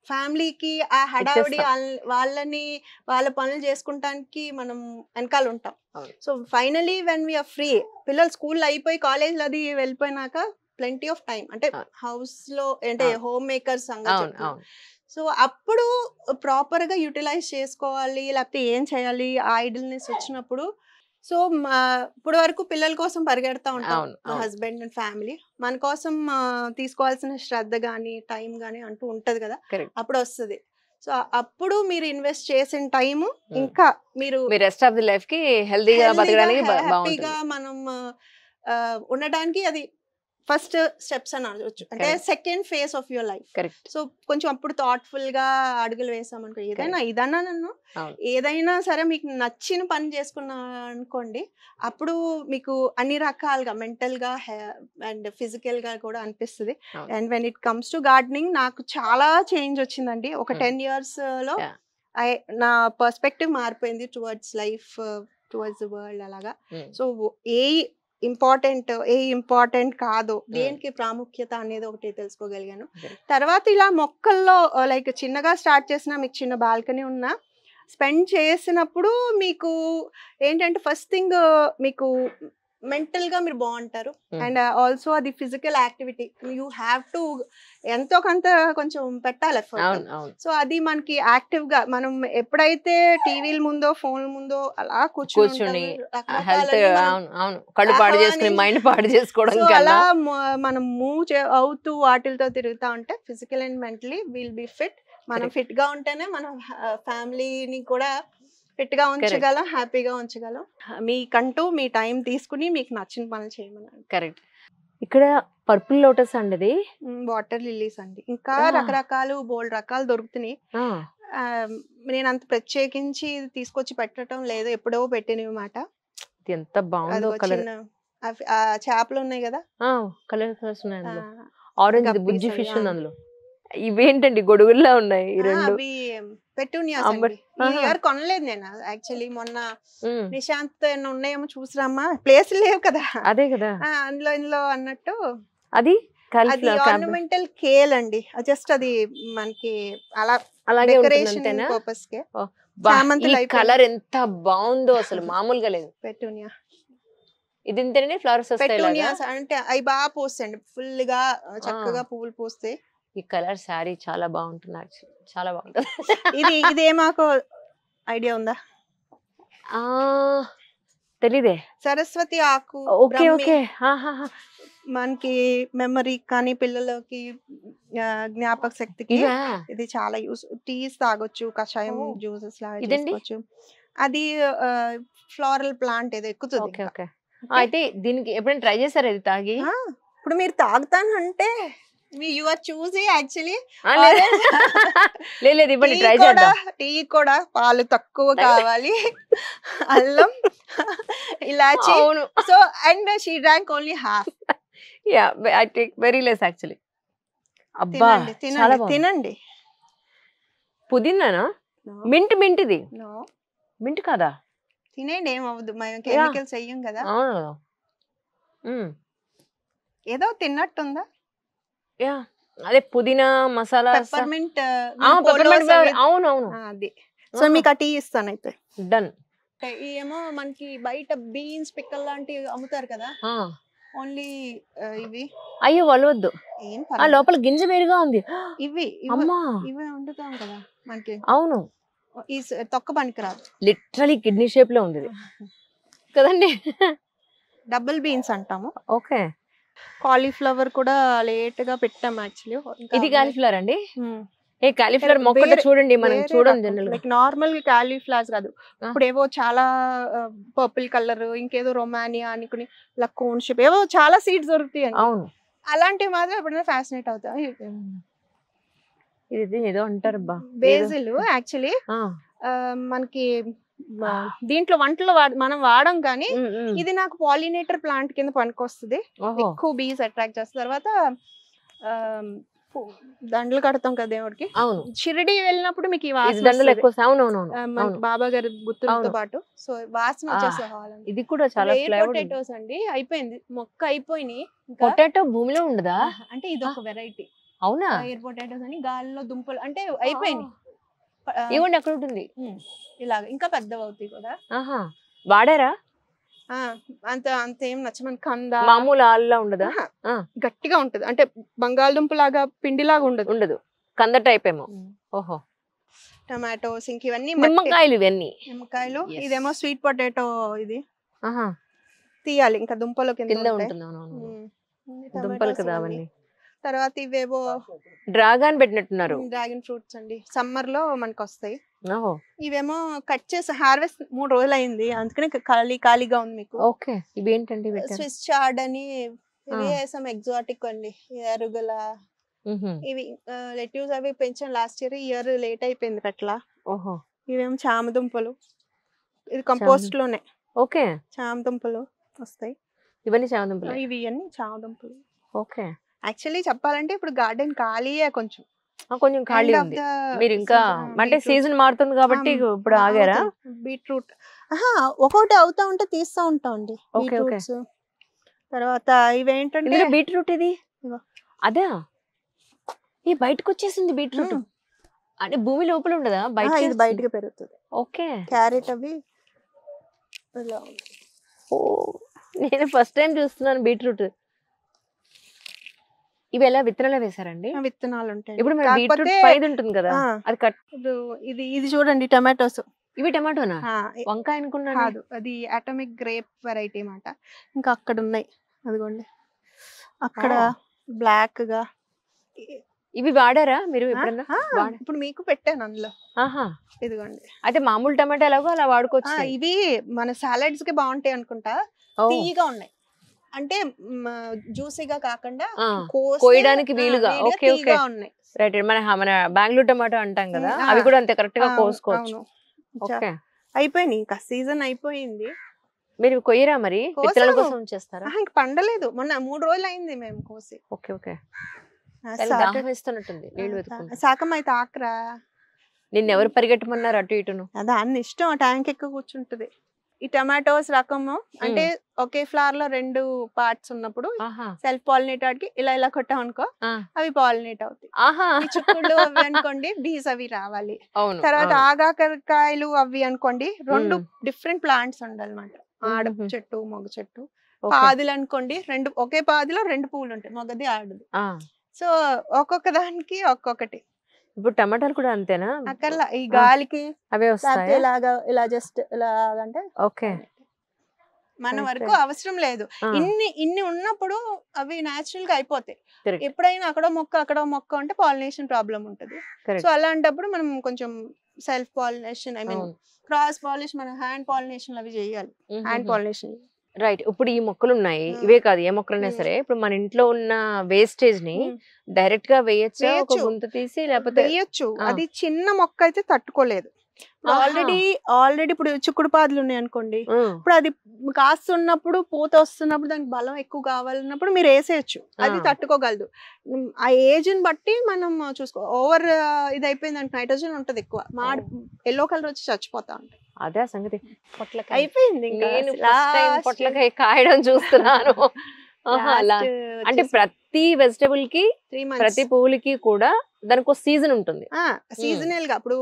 ఫ్యామిలీకి ఆ హడావిడి వాళ్ళ పనులు చేసుకుంటానికి మనం వెనకాల ఉంటాం. So finally when we're free, పిల్లలు స్కూల్ అయిపోయి కాలేజ్ అది వెళ్ళిపోయినాక ప్లెంటీ ఆఫ్ టైం, అంటే హౌస్ లో అంటే హోమ్ మేకర్స్ సంగతి. సో అప్పుడు ప్రాపర్ గా యూటిలైజ్ చేసుకోవాలి, లేకపోతే ఏం చేయాలి ఐడిల్నెస్ వచ్చినప్పుడు. సో ఇప్పుడు వరకు పిల్లల కోసం పరిగెడతా ఉంటాం, మా హస్బెండ్ అండ్ ఫ్యామిలీ. మన కోసం తీసుకోవాల్సిన శ్రద్ధ గానీ టైం గానీ అంటూ ఉంటది కదా, అప్పుడు వస్తుంది. సో అప్పుడు మీరు ఇన్వెస్ట్ చేసిన టైము ఇంకా మీరు me rest of the life కి హెల్దీగా బతకడానికి హ్యాపీగా బాగుంటుంది. మనం ఉండడానికి అది ఫస్ట్ స్టెప్స్ అని అనవచ్చు. అంటే second phase of your life. Correct. So కొంచెం అప్పుడు థాట్ఫుల్ గా అడుగులు వేసామనుకో, ఏదైనా ఇదన్నా నన్ను అవును. ఏదైనా సరే మీకు నచ్చిన పని చేసుకున్నా అనుకోండి, అప్పుడు మీకు అన్ని రకాలుగా మెంటల్ గా అండ్ ఫిజికల్ గా కూడా అనిపిస్తుంది. అవును. And when it comes to gardening నాకు చాలా చేంజ్ వచ్చిందండి. ఒక 10 years లో Yeah. నా పర్స్పెక్టివ్ మారిపోయింది towards life, towards the world అలాగా. సో ఏ ఇంపార్టెంట్ కాదో, దేనికి ప్రాముఖ్యత అనేది ఒకటి తెలుసుకోగలిగాను. తర్వాత ఇలా మొక్కల్లో లైక్ చిన్నగా స్టార్ట్ చేసిన, మీకు చిన్న బాల్కనీ ఉన్నా స్పెండ్ చేసినప్పుడు మీకు ఏంటంటే ఫస్ట్ థింగ్ మీకు మెంటల్ గా మీరు బాగుంటారు. అండ్ ఆల్సో అది physical activity, you have to ఎంతో కొంత కొంచెం పెట్టాలి ఎఫర్ట్. సో అది మనకి యాక్టివ్ గా మనం ఎప్పుడైతే టీవీల ముందో ఫోన్ల ముందో అలా కూర్చుని హెల్త్ కళ్ళు పాడు చేసుకుని మైండ్ పాడు చేసుకోవడం అలా మనం మూవ్ అవుతూ వాటితో తిరుగుతా ఉంటే physical and mentally will be fit. మనం ఫిట్ గా ఉంటేనే మనం ఫ్యామిలీని కూడా ఫిట్ గా ఉంచగలం, హ్యాపీగా ఉంచగలం. మీకంటూ మీ టైం తీసుకుని మీకు నచ్చిన పనులు చేయమని. కరెక్ట్. ఇక్కడ పర్పుల్ లోటస్ అండి, వాటర్ లిల్లీస్ అండి, ఇంకా రకరకాలు బోల్డ్ రకాలు దొరుకుతున్నాయి. నేను అంత ప్రత్యేకించి తీసుకొచ్చి పెట్టడం లేదు, ఎప్పుడో పెట్టినవి మాట. ఎంత బాగుందో కలర్. చేపలు ఉన్నాయి కదా, కలర్స్ ఉన్నాయి, ఆరెంజ్ బుజ్జి ఫిష్ ఉంది అందులో. ఇవేంటండి గొడుగుల్లా ఉన్నాయి ఈ రెండు? పెటూనియాస్ అండి. ఈ ఇయర్ కొనలేదు నేను యాక్చువల్లీ. మొన్న నిశాంత్ ఉన్నాయేమో చూసిరామ్మా, ప్లేస్ లేవు కదా. అదే కదా ఇందులో అన్నట్టు అది అది ఆర్నమెంటల్ కేల్ అండి. జస్ట్ అది మనకి అలా అలాగే డెకరేషన్ పర్పస్ కే. కలర్ ఎంత బాగుందో అసలు మామూలుగా లేదు. పెటూనియా ఇది ఇంతేనే ఫ్లవర్స్ వస్తాయి. పెటూనియాస్ అంటే అవి బాగా పోస్తాయండి, ఫుల్ గా చక్కగా పువ్వులు పోస్తాయి. ఈ కలర్ శారీ చాలా బాగుంటుంది, చాలా బాగుంటుంది. ఇదే మాకు ఐడియా ఉందా? తెలీదే. సరస్వతి ఆకు. Okay okay. మనకి మెమరీ కానీ పిల్లలకి జ్ఞాపక శక్తికి ఇది చాలా యూస్. టీస్ తాగొచ్చు, కషాయం జ్యూసెస్ లాగా చేసుకోవచ్చు. అది ఫ్లోరల్ ప్లాంట్ ఏదో ఎక్కుతుంది. అయితే దీనికి ఎప్పుడైనా ట్రై చేశారు ఇది తాగి? ఇప్పుడు మీరు తాగుతానంటే యు ఆర్ చూసింగ్ యాక్చువల్లీ. లేదు ఇవ్వండి, ట్రై చేద్దాం. టీ కూడా పాలు తక్కువ కావాలి, అల్లం, ఇలాచి. So and she drank only half. Yeah, I take very less actually. అబ్బా చాలా బాగుంది. తినండి. పుదీనానా? మింట్ ఇది. మింట్ కాదా? తినేయండి, ఏమవ్వదు, మేము కెమికల్స్ చెయ్యం కదా. ఏదో తిన్నట్టుందా? యా, అదే పుదీనా మసాలా, పెప్పర్మెంట్. అవును అవును, అది. సో మీకు ఆ టీ ఇస్తాను అయితే. డన్. ఏమో మనకి బయట బీన్స్ పిక్కల్ లాంటివి అమ్ముతారు కదా, ఓన్లీ ఇవి. అయ్యో వలవద్దు, లోపల గింజ వేరుగా ఉంది. ఇవి వండుతాం కదా మనకి. అవును, ఈ తొక్క పనికిరాదు. లిటరలీ కిడ్నీ షేప్ లో ఉంది కదండి. డబుల్ బీన్స్ అంటాము. ఓకే. కాలీఫ్లవర్ కూడా లేట్ గా పెట్టాం యాక్చువల్లీ. ఇది కాలీఫ్లవర్ అండి? ఏ కాలీఫ్లవర్ మొక్క చూడండి, మనం చూడం జనరల్ గా. నార్మల్ కాలీఫ్లవర్స్ కాదు, ఇప్పుడు ఏవో చాలా పర్పుల్ కలర్, ఇంకేదో రొమానియా అనుకుని ఇలా కోన్ షేప్ ఏవో చాలా సీడ్స్ దొరుకుతాయి. అవును, అలాంటివి మాత్రం ఎప్పుడైనా ఫ్యాసినేట్ అవుతాయి. ఇది ఏదో అంటారు బేసిల్ యాక్చువల్లీ మనకి దీంట్లో వంటలో మనం వాడం కానీ ఇది నాకు పాలినేటర్ ప్లాంట్ కింద పనికొస్తుంది. ఎక్కువ బీస్ అట్రాక్ట్ చేస్తుంది. తర్వాత దండలు కడతాం కదా దేవుడికి. అవును, షిరిడి వెళ్ళినప్పుడు మీకు బాబా గారి గుర్తులతో పాటు సో వాసన వచ్చేసేవాళ్ళం. ఇది కూడా చాలా పొటాటోస్ అండి. అయిపోయింది, మొక్క అయిపోయినాయి. పొటాటో భూమిలో ఉండదా? అంటే ఇది ఒక వెరైటీ. అవునా? ఎయిర్ పొటాటోస్ అని గాలిలో దుంపలు అంటే అయిపోయినాయి. ఇవ్వండి, అక్కడ ఉంటుంది. ఇలాగ ఇంకా పెద్దవి అవుతాయి కూడా. వాడారా? అంత ఏం నచ్చమని. కంద మామూలు ఆల్లా ఉండదా? గట్టిగా ఉంటది, అంటే బంగాళదుంప లాగా పిండిలాగా ఉండదు. కంద టైప్ ఏమో. ఓహో. టమాటోస్ ఇంక ఇవన్నీ నిమ్మకాయలు. ఇవన్నీ నిమ్మకాయలు. ఇదేమో స్వీట్ పొటాటో. ఇది తీయాలి ఇంకా దుంపలో కింద ఉంటుంది. దుంపలు కదా అవన్నీ. తర్వాత ఇవేవో డ్రాగన్ పెట్టినట్టున్నారు. డ్రాగన్ ఫ్రూట్స్ అండి, సమ్మర్ లో మనకు వస్తాయి. ఓహో ఇవేమో కట్ చేసి హార్వెస్ట్ 3 రోజులు అయింది, అందుకనే ఖాళీగా ఉంది మీకు. ఓకే, ఇవి ఏంటండి? స్విస్ చార్డ్ అని ఇవి వేసాం, ఎగ్జాటిక్ అండి, ఎరుగుల ఇవి లెట్యూస్ అవి పెంచాం లాస్ట్ ఇయర్ లేట్ అయిపోయింది అట్లా. ఓహో, ఇవేమో చామదుంపలు, ఇది కంపోస్ట్ లోనే. ఓకే, చామదుంపలు వస్తాయి, ఇవన్నీ చామదుంపలు, ఇవి అన్ని చామదుంపలు. ఓకే. యాక్చువల్లీ చెప్పాలంటే ఇప్పుడు గార్డెన్ ఖాళీయే, కొంచెం కొంచెం ఖాళీ ఉంది. మీరు ఇంకా అంటే సీజన్ మారుతుంది కాబట్టి ఇప్పుడు ఆగారా? బీట్రూట్ ఒక్కొక్కటి అవుతా ఉంటే తీస్తా ఉంటాం అండి. బీట్రూట్స్ తర్వాత ఇవేంటంటే బీట్రూట్ ఇది అదే ఈ బయటకు వచ్చేసింది బీట్రూట్ అంటే భూమి లోపల ఉండదా? ఇది బయటకు పెరుగుతుంది. ఓకే, క్యారెట్ అవి నేను ఫస్ట్ టైం చూస్తున్నాను బీట్రూట్. ఇవి ఎలా విత్తనాలు వేసారండి? విత్తనాలు ఉంటాయి. ఇప్పుడు మన బీట్రూట్ పైది ఉంటుంది కదా, అది కట్. ఇది చూడండి టమాటోస్. ఇవి టమాటోనా? వంకాయ అనుకున్నాను. కాదు, అది అటామిక్ గ్రేప్ వెరైటీ అన్నమాట. ఇంకా అక్కడ ఉన్నాయి అదిగోండి, అక్కడ బ్లాక్ గా. ఇవి వాడారా మీరు ఎప్పుడన్నా? ఇప్పుడు మీకు పెట్టాను అందులో. ఇదిగోండి, అయితే మామూలు టమాటా ఎలాగో అలా వాడుకోవచ్చు. ఇవి మన సాలడ్స్ కి బాగుంటాయి అనుకుంటా, తీయగా ఉన్నాయి అంటే జ్యూసీగా కాకుండా కోయడానికి వీలుగా. Okay okay, right. మన బెంగళూరు టమాటో అంటాం కదా, అవి కూడా అంతే కరెక్ట్ గా కోసుకోవచ్చు. ఓకే, అయిపోయింది, ఇంకా సీజన్ అయిపోయింది. మీరు కొయ్యరా మరి? విత్తనాల కోసం ఉంచేస్తారా? ఇంకా పండలేదు, మొన్న 3 రోజులు అయింది మేము కోసి. ఓకే ఓకే, వేస్తున్నట్టుంది, నీళ్ళు వెతుకుంటా. శాకం అయితే ఆకరా, నిన్న ఎవరు పరిగెట్టమన్నారు అటు ఇటును? అదా అన్ని ఇష్టం, ట్యాంక్ ఎక్కువ కూర్చుంటది. ఈ టమాటోస్ రకము అంటే ఒకే ఫ్లవర్ లో 2 పార్ట్స్ ఉన్నప్పుడు సెల్ఫ్ పాలినేట్ వాటికి ఇలా కొట్టాం అనుకో, అవి పాలినేట్ అవుతాయి. ఈ చిక్కుళ్ళు అవి అనుకోండి, బీస్ అవి రావాలి. తర్వాత ఆగాకరకాయలు అవి అనుకోండి, 2 డిఫరెంట్ ప్లాంట్స్ ఉండాలన్నమాట. ఆడ చెట్టు మగ చెట్టు. పాదులు అనుకోండి, 2 ఒకే పాదిలో 2 పువ్వులు ఉంటాయి, మగది ఆడది. సో ఒక్కొక్క దానికి ఒక్కొక్కటి. ఇప్పుడు టమాటాలు కూడా అంతేనా? అక్కర్లా, ఈ గాలికి అవే వస్తాయి. ఇలాగా ఇలా జస్ట్ ఇలా అంటే ఓకే, మన వరకు అవసరం లేదు. ఇన్ని ఉన్నప్పుడు అవి నేచురల్ గా అయిపోతాయి. ఎప్పుడైనా అక్కడో మొక్క అంటే పాలినేషన్ ప్రాబ్లం ఉంటది. సో అలాంటప్పుడు మనం కొంచెం self pollination, I mean cross pollination, మన హ్యాండ్ పాలినేషన్ అవి చేయాలి. Hand pollination, right. ఇప్పుడు ఈ మొక్కలు ఉన్నాయి, ఇవే కాదు ఏ మొక్కలైనా సరే, ఇప్పుడు మన ఇంట్లో ఉన్న వేస్టేజ్ ని డైరెక్ట్ గా వేయచ్చు, ఒక గుంత తీసి లేకపోతే వేయచ్చు. అది చిన్న మొక్క అయితే తట్టుకోలేదు. ఆల్రెడీ ఇప్పుడు చిక్కుడు పాదులు ఉన్నాయి అనుకోండి, ఇప్పుడు అది కాస్తున్నప్పుడు పూత వస్తున్నప్పుడు దానికి బలం ఎక్కువ కావాలన్నప్పుడు మీరు వేసేయచ్చు, అది తట్టుకోగలదు. ఆ ఏజ్ ని బట్టి మనం చూసుకో. ఓవర్ ఇది అయిపోయింది అంటే నైట్రోజన్ ఉంటది ఎక్కువ, ఎల్లో కలర్ వచ్చి చచ్చిపోతా ఉంటాయి. అదే సంగతి. పొట్లకాయ అయిపోయింది, పొట్లకాయ కాయడం చూస్తున్నాను. అంటే ప్రతి వెజిటబుల్ కి, ప్రతి పువ్వులకి కూడా దానికి ఒక సీజన్ ఉంటుంది. సీజనల్ గా ఇప్పుడు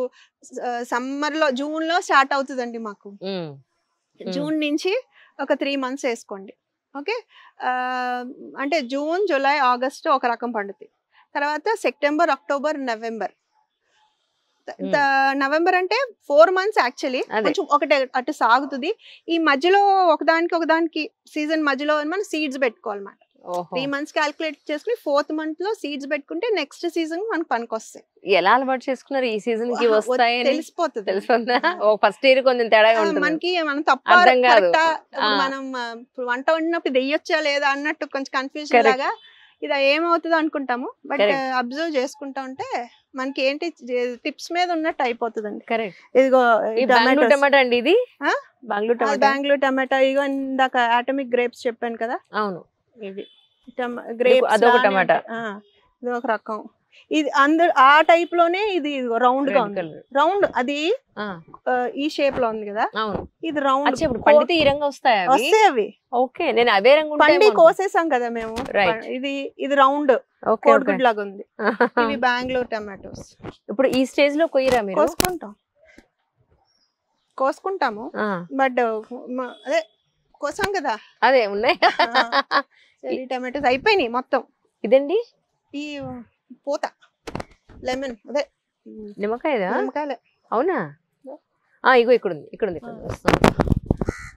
సమ్మర్ లో జూన్ లో స్టార్ట్ అవుతుందండి మాకు. జూన్ నుంచి ఒక 3 months వేసుకోండి. ఓకే, అంటే జూన్ జూలై ఆగస్ట్ ఒక రకం పండుతుంది. తర్వాత సెప్టెంబర్ అక్టోబర్ నవంబర్. నవంబర్ అంటే 4 months యాక్చువల్లీ, కొంచెం ఒకటి అటు సాగుతుంది. ఈ మధ్యలో ఒకదానికి సీజన్ మధ్యలో మనం సీడ్స్ పెట్టుకోవాలన్నమాట. 3 months క్యాల్కులేట్ చేసుకుని 4th month లో సీడ్స్ పెట్టుకుంటే నెక్స్ట్ సీజన్ మనకు పనికొస్తాయి. ఎలా అలవాటు చేసుకున్నారు? ఈ సీజన్ కి వస్తాయి తెలిసిపోతుంది. తెలుస్తుందా? ఫస్ట్ ఇయర్ కొంచెం తేడా ఉంటుంది మనకి. మనం తప్ప మనం వంట వండినప్పుడు ఇది వేయొచ్చా లేదా అన్నట్టు కొంచెం కన్ఫ్యూజన్ లాగా ఇది ఏమవుతుందో అనుకుంటాము. బట్ అబ్జర్వ్ చేసుకుంటా ఉంటే మనకి ఏంటి టిప్స్ మీద ఉన్నట్టు అయిపోతుందండి. కరెక్ట్. ఇదిగో టమాటా అండి, ఇది బెంగళూరు టమాటా. ఇగో ఇందాక అటామిక్ గ్రేప్స్ చెప్పాను కదా, అవును, ఇది గ్రేప్స్. అదొక టమాటా, ఇది ఒక రకం. ఇది అందరు ఆ టైప్ లోనే ఇది రౌండ్ గా ఉంది. రౌండ్ అది ఈ షేప్ లో ఉంది కదా, ఇది రౌండ్. పండితే ఈ రంగు వస్తాయి అవి. ఓకే, నేను అవే రంగు పండి కోసేసాం కదా మేము. ఇది రౌండ్ కోడిగుడ్ లాగా ఉంది. ఇవి బెంగళూరు టమాటోస్. ఇప్పుడు ఈ స్టేజ్ లో కొయ్యరా మీరు? కోసుకుంటాము, బట్ అదే కోసాం కదా, అదే ఉన్నాయి. టమాటోస్ అయిపోయినాయి మొత్తం. ఇదండి ఈ పూత లెమన్, అదే నిమ్మకాయలే. అవునా? ఇగో ఇక్కడ ఉంది.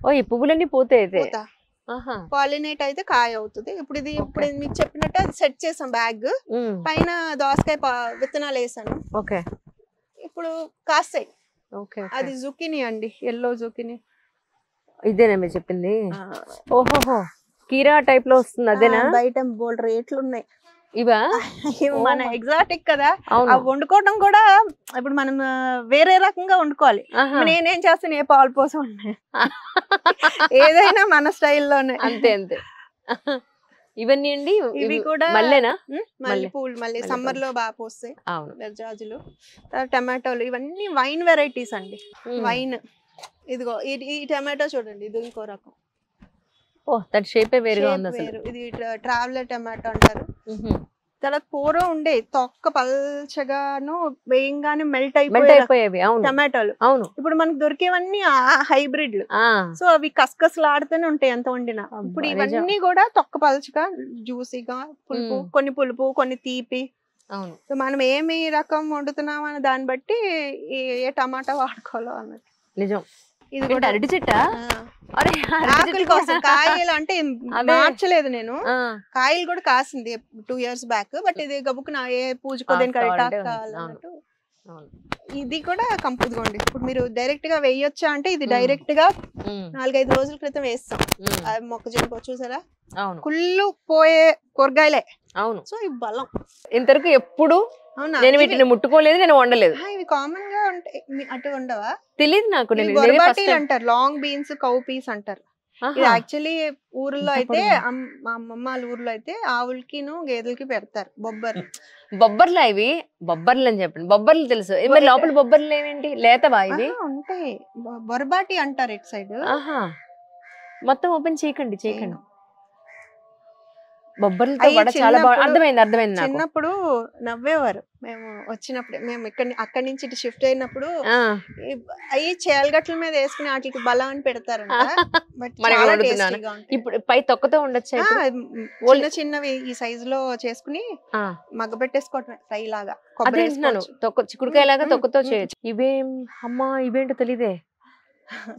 ఓ, ఈ పువ్వులన్నీ పోతాయి అయితే. పాలినేట్ అయితే కాయ అవుతుంది. ఇప్పుడు ఇది ఇప్పుడు మీకు చెప్పినట్టు అది సెట్ చేసాం బ్యాగ్, పైన దోసకాయ విత్తనాలు వేసాను. ఓకే, ఇప్పుడు కాస్తాయి. ఓకే, అది జుకినీ అండి, ఎల్లో జుకినీ. ఇదేనా మీరు చెప్పింది? ఓహోహో, కీరా టైప్ లో వస్తుంది అదేనా? బయట బోల్డ్ రేట్లు ఉన్నాయి. ఇవా మన ఎగ్జాటిక్ కదా, అవి వండుకోవడం కూడా ఇప్పుడు మనం వేరే రకంగా వండుకోవాలి. నేనేం చేస్తాను, ఏ పాలు పోసం ఉన్నాయి, ఏదైనా మన స్టైల్లోనే. అంతే అంతే. ఇవన్నీ అండి ఇవి కూడా మళ్ళీనా? మళ్ళీ పూలు మళ్ళీ సమ్మర్ లో బాగా పోస్తాయి. జాజులు, టమాటోలు, ఇవన్నీ వైన్ వెరైటీస్ అండి. వైన్ ఇదిగో ఈ టమాటో చూడండి, ఇది ఇంకో రకం. ఓ, దట్ షేపే వేరుగా ఉంది అసలు. ఇది ట్రావెలర్ టమాటో అంటారు. తర్వాత పూర్వం ఉండే తొక్క పల్చగాను వేయంగానే మెల్ట్ అయిపోయేవి టమాటోలు. అవును, ఇప్పుడు మనకు దొరికేవన్నీ హైబ్రిడ్లు. సో అవి కసకసలాడుతూనే ఉంటాయి ఎంత వండినా. ఇప్పుడు ఇవన్నీ కూడా తొక్క పల్చగా జ్యూసీగా, పులుపు, కొన్ని పులుపు కొన్ని తీపి. అవును, సో మనం ఏమి రకం వండుతున్నాం అనే దాన్ని బట్టి ఏ టమాటా వాడుకోవాలో అన్నట్టు. నిజం. ఇది కూడా అరటి చెట్టా? ఆకుల కోసం కాయలు అంటే మార్చలేదు నేను, కాయలు కూడా కాసింది 2 years బ్యాక్. బట్ ఇది గబుక్కున ఏ పూజకో దేనికి కావాలన్నట్టు. ఇది కూడా ఇదిగోండి, ఇప్పుడు మీరు డైరెక్ట్ గా వేయొచ్చా అంటే ఇది డైరెక్ట్ గా 4-5 రోజుల క్రితం వేస్తాం. మొక్కజొన్న చూసారా, కుళ్ళు పోయే కూరగాయలే. అవును. సో ఈ బలం ఇంతవరకు ఎప్పుడు నేను వీటిని ముట్టుకోలేదు, నేను వండలేదు. ఇవి కామన్ గా ఉంటాయి, అటు ఉండవా? తెలియదు నాకు. అంటారు లాంగ్ బీన్స్, కౌ పీస్ అంటారు. ఇది యాక్చువల్లీ ఊర్లో అయితే, మా అమ్మమ్మ ఊర్లో అయితే ఆవులకి గేదెలకి పెడతారు బొబ్బర్లు. బొబ్బర్లు ఇవి? బొబ్బర్లు అని చెప్పండి. బొబ్బర్లు తెలుసు, లోపల బొబ్బర్లు ఏమేంటి? లేతవా ఇవి? ఉంటాయి, బొరబాటి అంటారు ఇటు సైడ్. మొత్తం ఓపెన్ చేయకండి. బొబ్బర్లతో చాలా బాగా అర్థమైంది. చిన్నప్పుడు నవ్వేవారు మేము వచ్చినప్పుడు, మేము అక్కడి నుంచి ఇటు షిఫ్ట్ అయినప్పుడు అవి చేలగట్ల మీద వేసుకుని వాటికి బలం అని పెడతారంట. ఇప్పుడు పై తొక్కతో ఉండొచ్చు. చిన్నవి ఈ సైజు లో చేసుకుని మగ్గబెట్టేసుకోవటం ఫ్రై లాగా. చిక్కుడుకాయ లాగా తొక్కతో చేయొచ్చు. ఇవేంటో తెలియదే.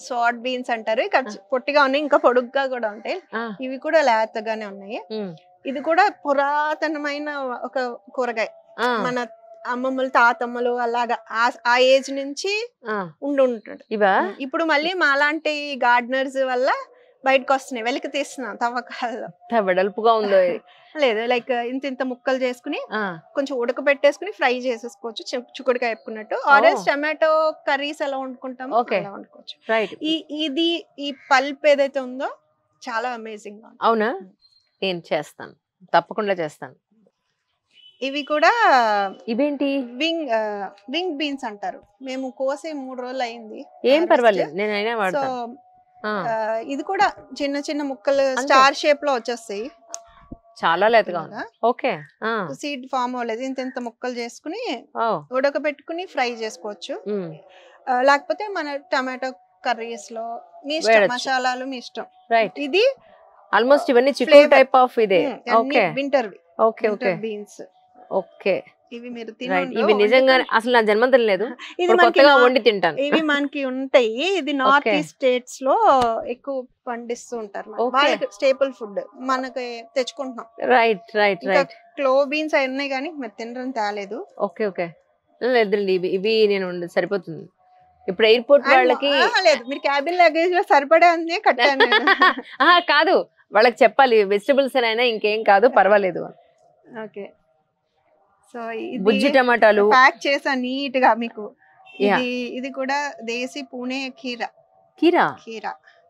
సాట్ బీన్స్ అంటారు. పొట్టిగా ఉన్నాయి, ఇంకా పొడుగ్గా కూడా ఉంటాయి. ఇవి కూడా లేతగానే ఉన్నాయి. ఇది కూడా పురాతనమైన ఒక కూరగాయ. మన అమ్మమ్మలు తాతమ్మలు అలాగా ఆ ఏజ్ నుంచి ఉంటుంటాడు. ఇప్పుడు మళ్ళీ మాలాంటి గార్డెనర్స్ వల్ల బయటకు వస్తున్నాయి, వెలికి తీస్తున్నాం తవ్వకాల్లో. వెడల్పుగా ఉందో లేదు, లైక్ ఇంత ముక్కలు చేసుకుని కొంచెం ఉడకబెట్టేసుకుని ఫ్రై చేసేసుకోవచ్చు, చిక్కుడుకాయ వేపుకున్నట్టు. ఆరెంజ్ టమాటో కర్రీస్ ఎలా వండుకుంటామో అలా వండుకోవచ్చు. ఇది ఈ పల్ప్ ఏదైతే ఉందో చాలా అమేజింగ్ గా. అవునా? నేను చేస్తాను, తప్పకుండా చేస్తాను. ఇవి కూడా ఇవేంటి? వింగ్ బీన్స్ అంటారు. మేము కోసే 3 రోజులు అయింది. ఏం పర్వాలేదు, నేనైనా వాడతాను. ఇది కూడా చిన్న చిన్న ముక్కలు స్టార్ షేప్ లో వచ్చేస్తాయి. చాలా లేతగా ఓకే. సీడ్ ఫామ్ అవ్వలేదు, ఇంత ముక్కలు చేసుకుని ఉడకబెట్టుకుని ఫ్రై చేసుకోవచ్చు. లేకపోతే మన టమాటో కర్రీస్ లో మీ ఇష్టం, మసాలాలు మీ ఇష్టం. ఇది ఆల్మోస్ట్ ఇవన్నీ చికెన్ టైప్ ఆఫ్ ఇదే. Winter beans. ఓకే, ఇవి మీరు ఇవి నిజంగా అసలు నా జన్మ తెలియలేదు, కొత్తగా వండి తింటాను. ఇవి మనకి ఉంటాయి. ఇది నార్త్ ఈస్ట్ స్టేట్స్ లో ఎక్కువ పండిస్తూ ఉంటారు, వాళ్ళకి స్టేపుల్ ఫుడ్. మనకి తెచ్చుకుంటున్నాం. రైట్. క్లో బీన్స్ అవి ఉన్నాయి కానీ మరి తినడం తేలేదు. ఓకే లేదండి, ఇవి నేను సరిపోతుంది. ఇప్పుడు ఎయిర్పోర్ట్ వాళ్ళకి లేదు, మీరు క్యాబిన్ లగేజ్ లో సరిపడే అన్నీ కట్టాను. కాదు, వాళ్ళకి చెప్పాలి వెజిటబుల్స్ అయినా ఇంకేం కాదు పర్వాలేదు. ఓకే, సో బుజ్జి టమాటాలు ప్యాక్ చేసా నీట్ గా మీకు. ఇది కూడా దేశీ పూణే కీరా.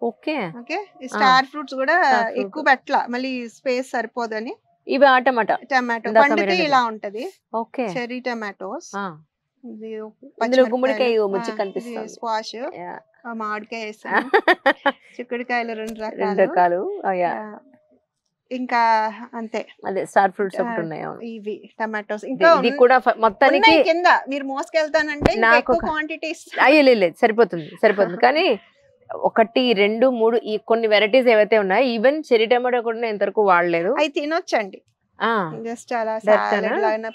ఓకే, స్టార్ ఫ్రూట్స్ కూడా ఎక్కువ పెట్టలా, మళ్ళీ స్పేస్ సరిపోదని. ఇవి టమాటో పండితే ఇలా ఉంటది. చెర్రీ టమాటోస్, గుమ్మడికాయ ముచ్చి కనిపిస్తుంది, స్క్వాష్, మామిడికాయ వేసాను, చిక్కుడుకాయలు 2 రకాలు, ఇంకా అంతే. అదే స్టార్ ఫ్రూట్స్ ఒకటి ఉన్నాయి. ఇవి టమాటోస్ ఇంకా ఇది కూడా మొత్తానికి కింద మీరు మోసుకెళ్తానంటే నాకు క్వాంటిటీస్ లేదు, సరిపోతుంది. కానీ 1, 2, 3 ఈ కొన్ని వెరైటీస్ ఏవైతే ఉన్నాయో, ఈవెన్ చెర్రీ టమాటో కూడా ఇంతవరకు వాడలేదు. అవి తినొచ్చండి, జస్ట్ అలా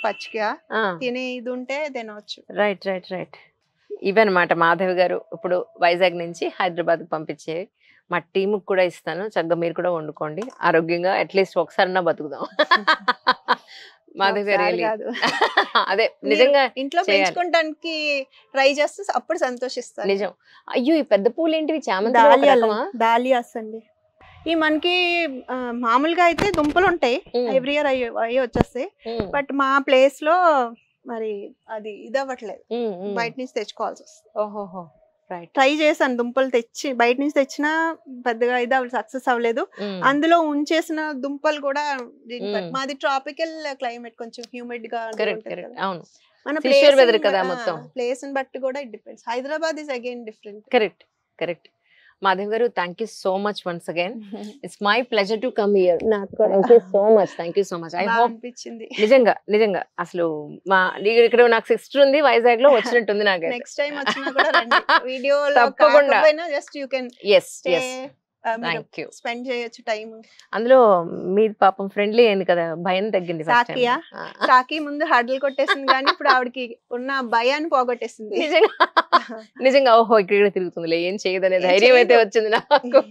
పచ్చిగా తినే ఇది ఉంటే తినవచ్చు. రైట్. ఇవన్నమాట మాధవి గారు ఇప్పుడు వైజాగ్ నుంచి హైదరాబాద్ పంపించే మా టీమ్ కూడా ఇస్తాను, చక్కగా మీరు కూడా వండుకోండి, ఆరోగ్యంగా అట్లీస్ట్ ఒకసారన్నా బతుకుదాం. మాధవి గారు ఒకసారి really కాదు. అదే మీరు నిజంగా ఇంట్లో చేయాలి. పెంచుకోవడానికి ట్రై చేస్తే అప్పుడు సంతోషిస్తాను. నిజం. అయ్యో ఈ పెద్ద పూలు ఏంటివి, చామంతిలో ఒక రకమా? దాలియాస్ అండి. ఈ మనకి మామూలుగా అయితే దుంపలు ఉంటాయి, ఎవ్రీ ఇయర్ అవి వచ్చేస్తాయి. బట్ మా ప్లేస్ లో మరి అది ఇది అవ్వట్లేదు, బయట నుంచి తెచ్చుకోవాల్సి వస్తుంది. ఓహోహో రైట్. ట్రై చేశాను, దుంపలు తెచ్చి బయట నుంచి తెచ్చినా పెద్దగా ఇది సక్సెస్ అవ్వలేదు. అందులో ఉంచేసిన దుంపలు కూడా మాది ట్రాపికల్ క్లైమేట్, కొంచెం హ్యూమిడ్ గా కరెక్ట్ కరెక్ట్ అవును. మన Seashore weather కదా మొత్తం. ప్లేస్ బట్టి కూడా it depends. Hyderabad is again different. Correct correct. Madhavi garu thank you so much once again. It's my pleasure to come here. నాకు కూడా thank you so much. I బాగా హోప్ అనిపించింది. నిజంగా నిజంగా అసలు మా ఇక్కడ నాకు సిస్టర్ ఉంది వైజాగ్ లో, వచ్చినట్టుంది నాకు. నెక్స్ట్ టైం వచ్చినా కూడా రండి. వీడియోలో తప్పకుండా. కాకపోయినా just you can S S thank you. Spend చేయొచ్చు టైం. అందులో మీరు పాపం ఫ్రెండ్లీ అయింది కదా, భయం తగ్గింది. first time. సాకియా? సాకి ముందు హర్డల్ కొట్టేసింది కానీ ఇప్పుడు ఆవిడకి ఉన్న భయాన్ని పోగొట్టేసింది. నిజంగా నిజంగా ఓహో ఇక్కడ తిరుగుతుందిలే, ఏం చేయదనే ధైర్యం అయితే వచ్చింది నాకు.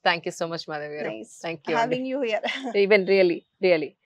Thank you so much Madhavi గారు. Nice thank you. having you here. Even really really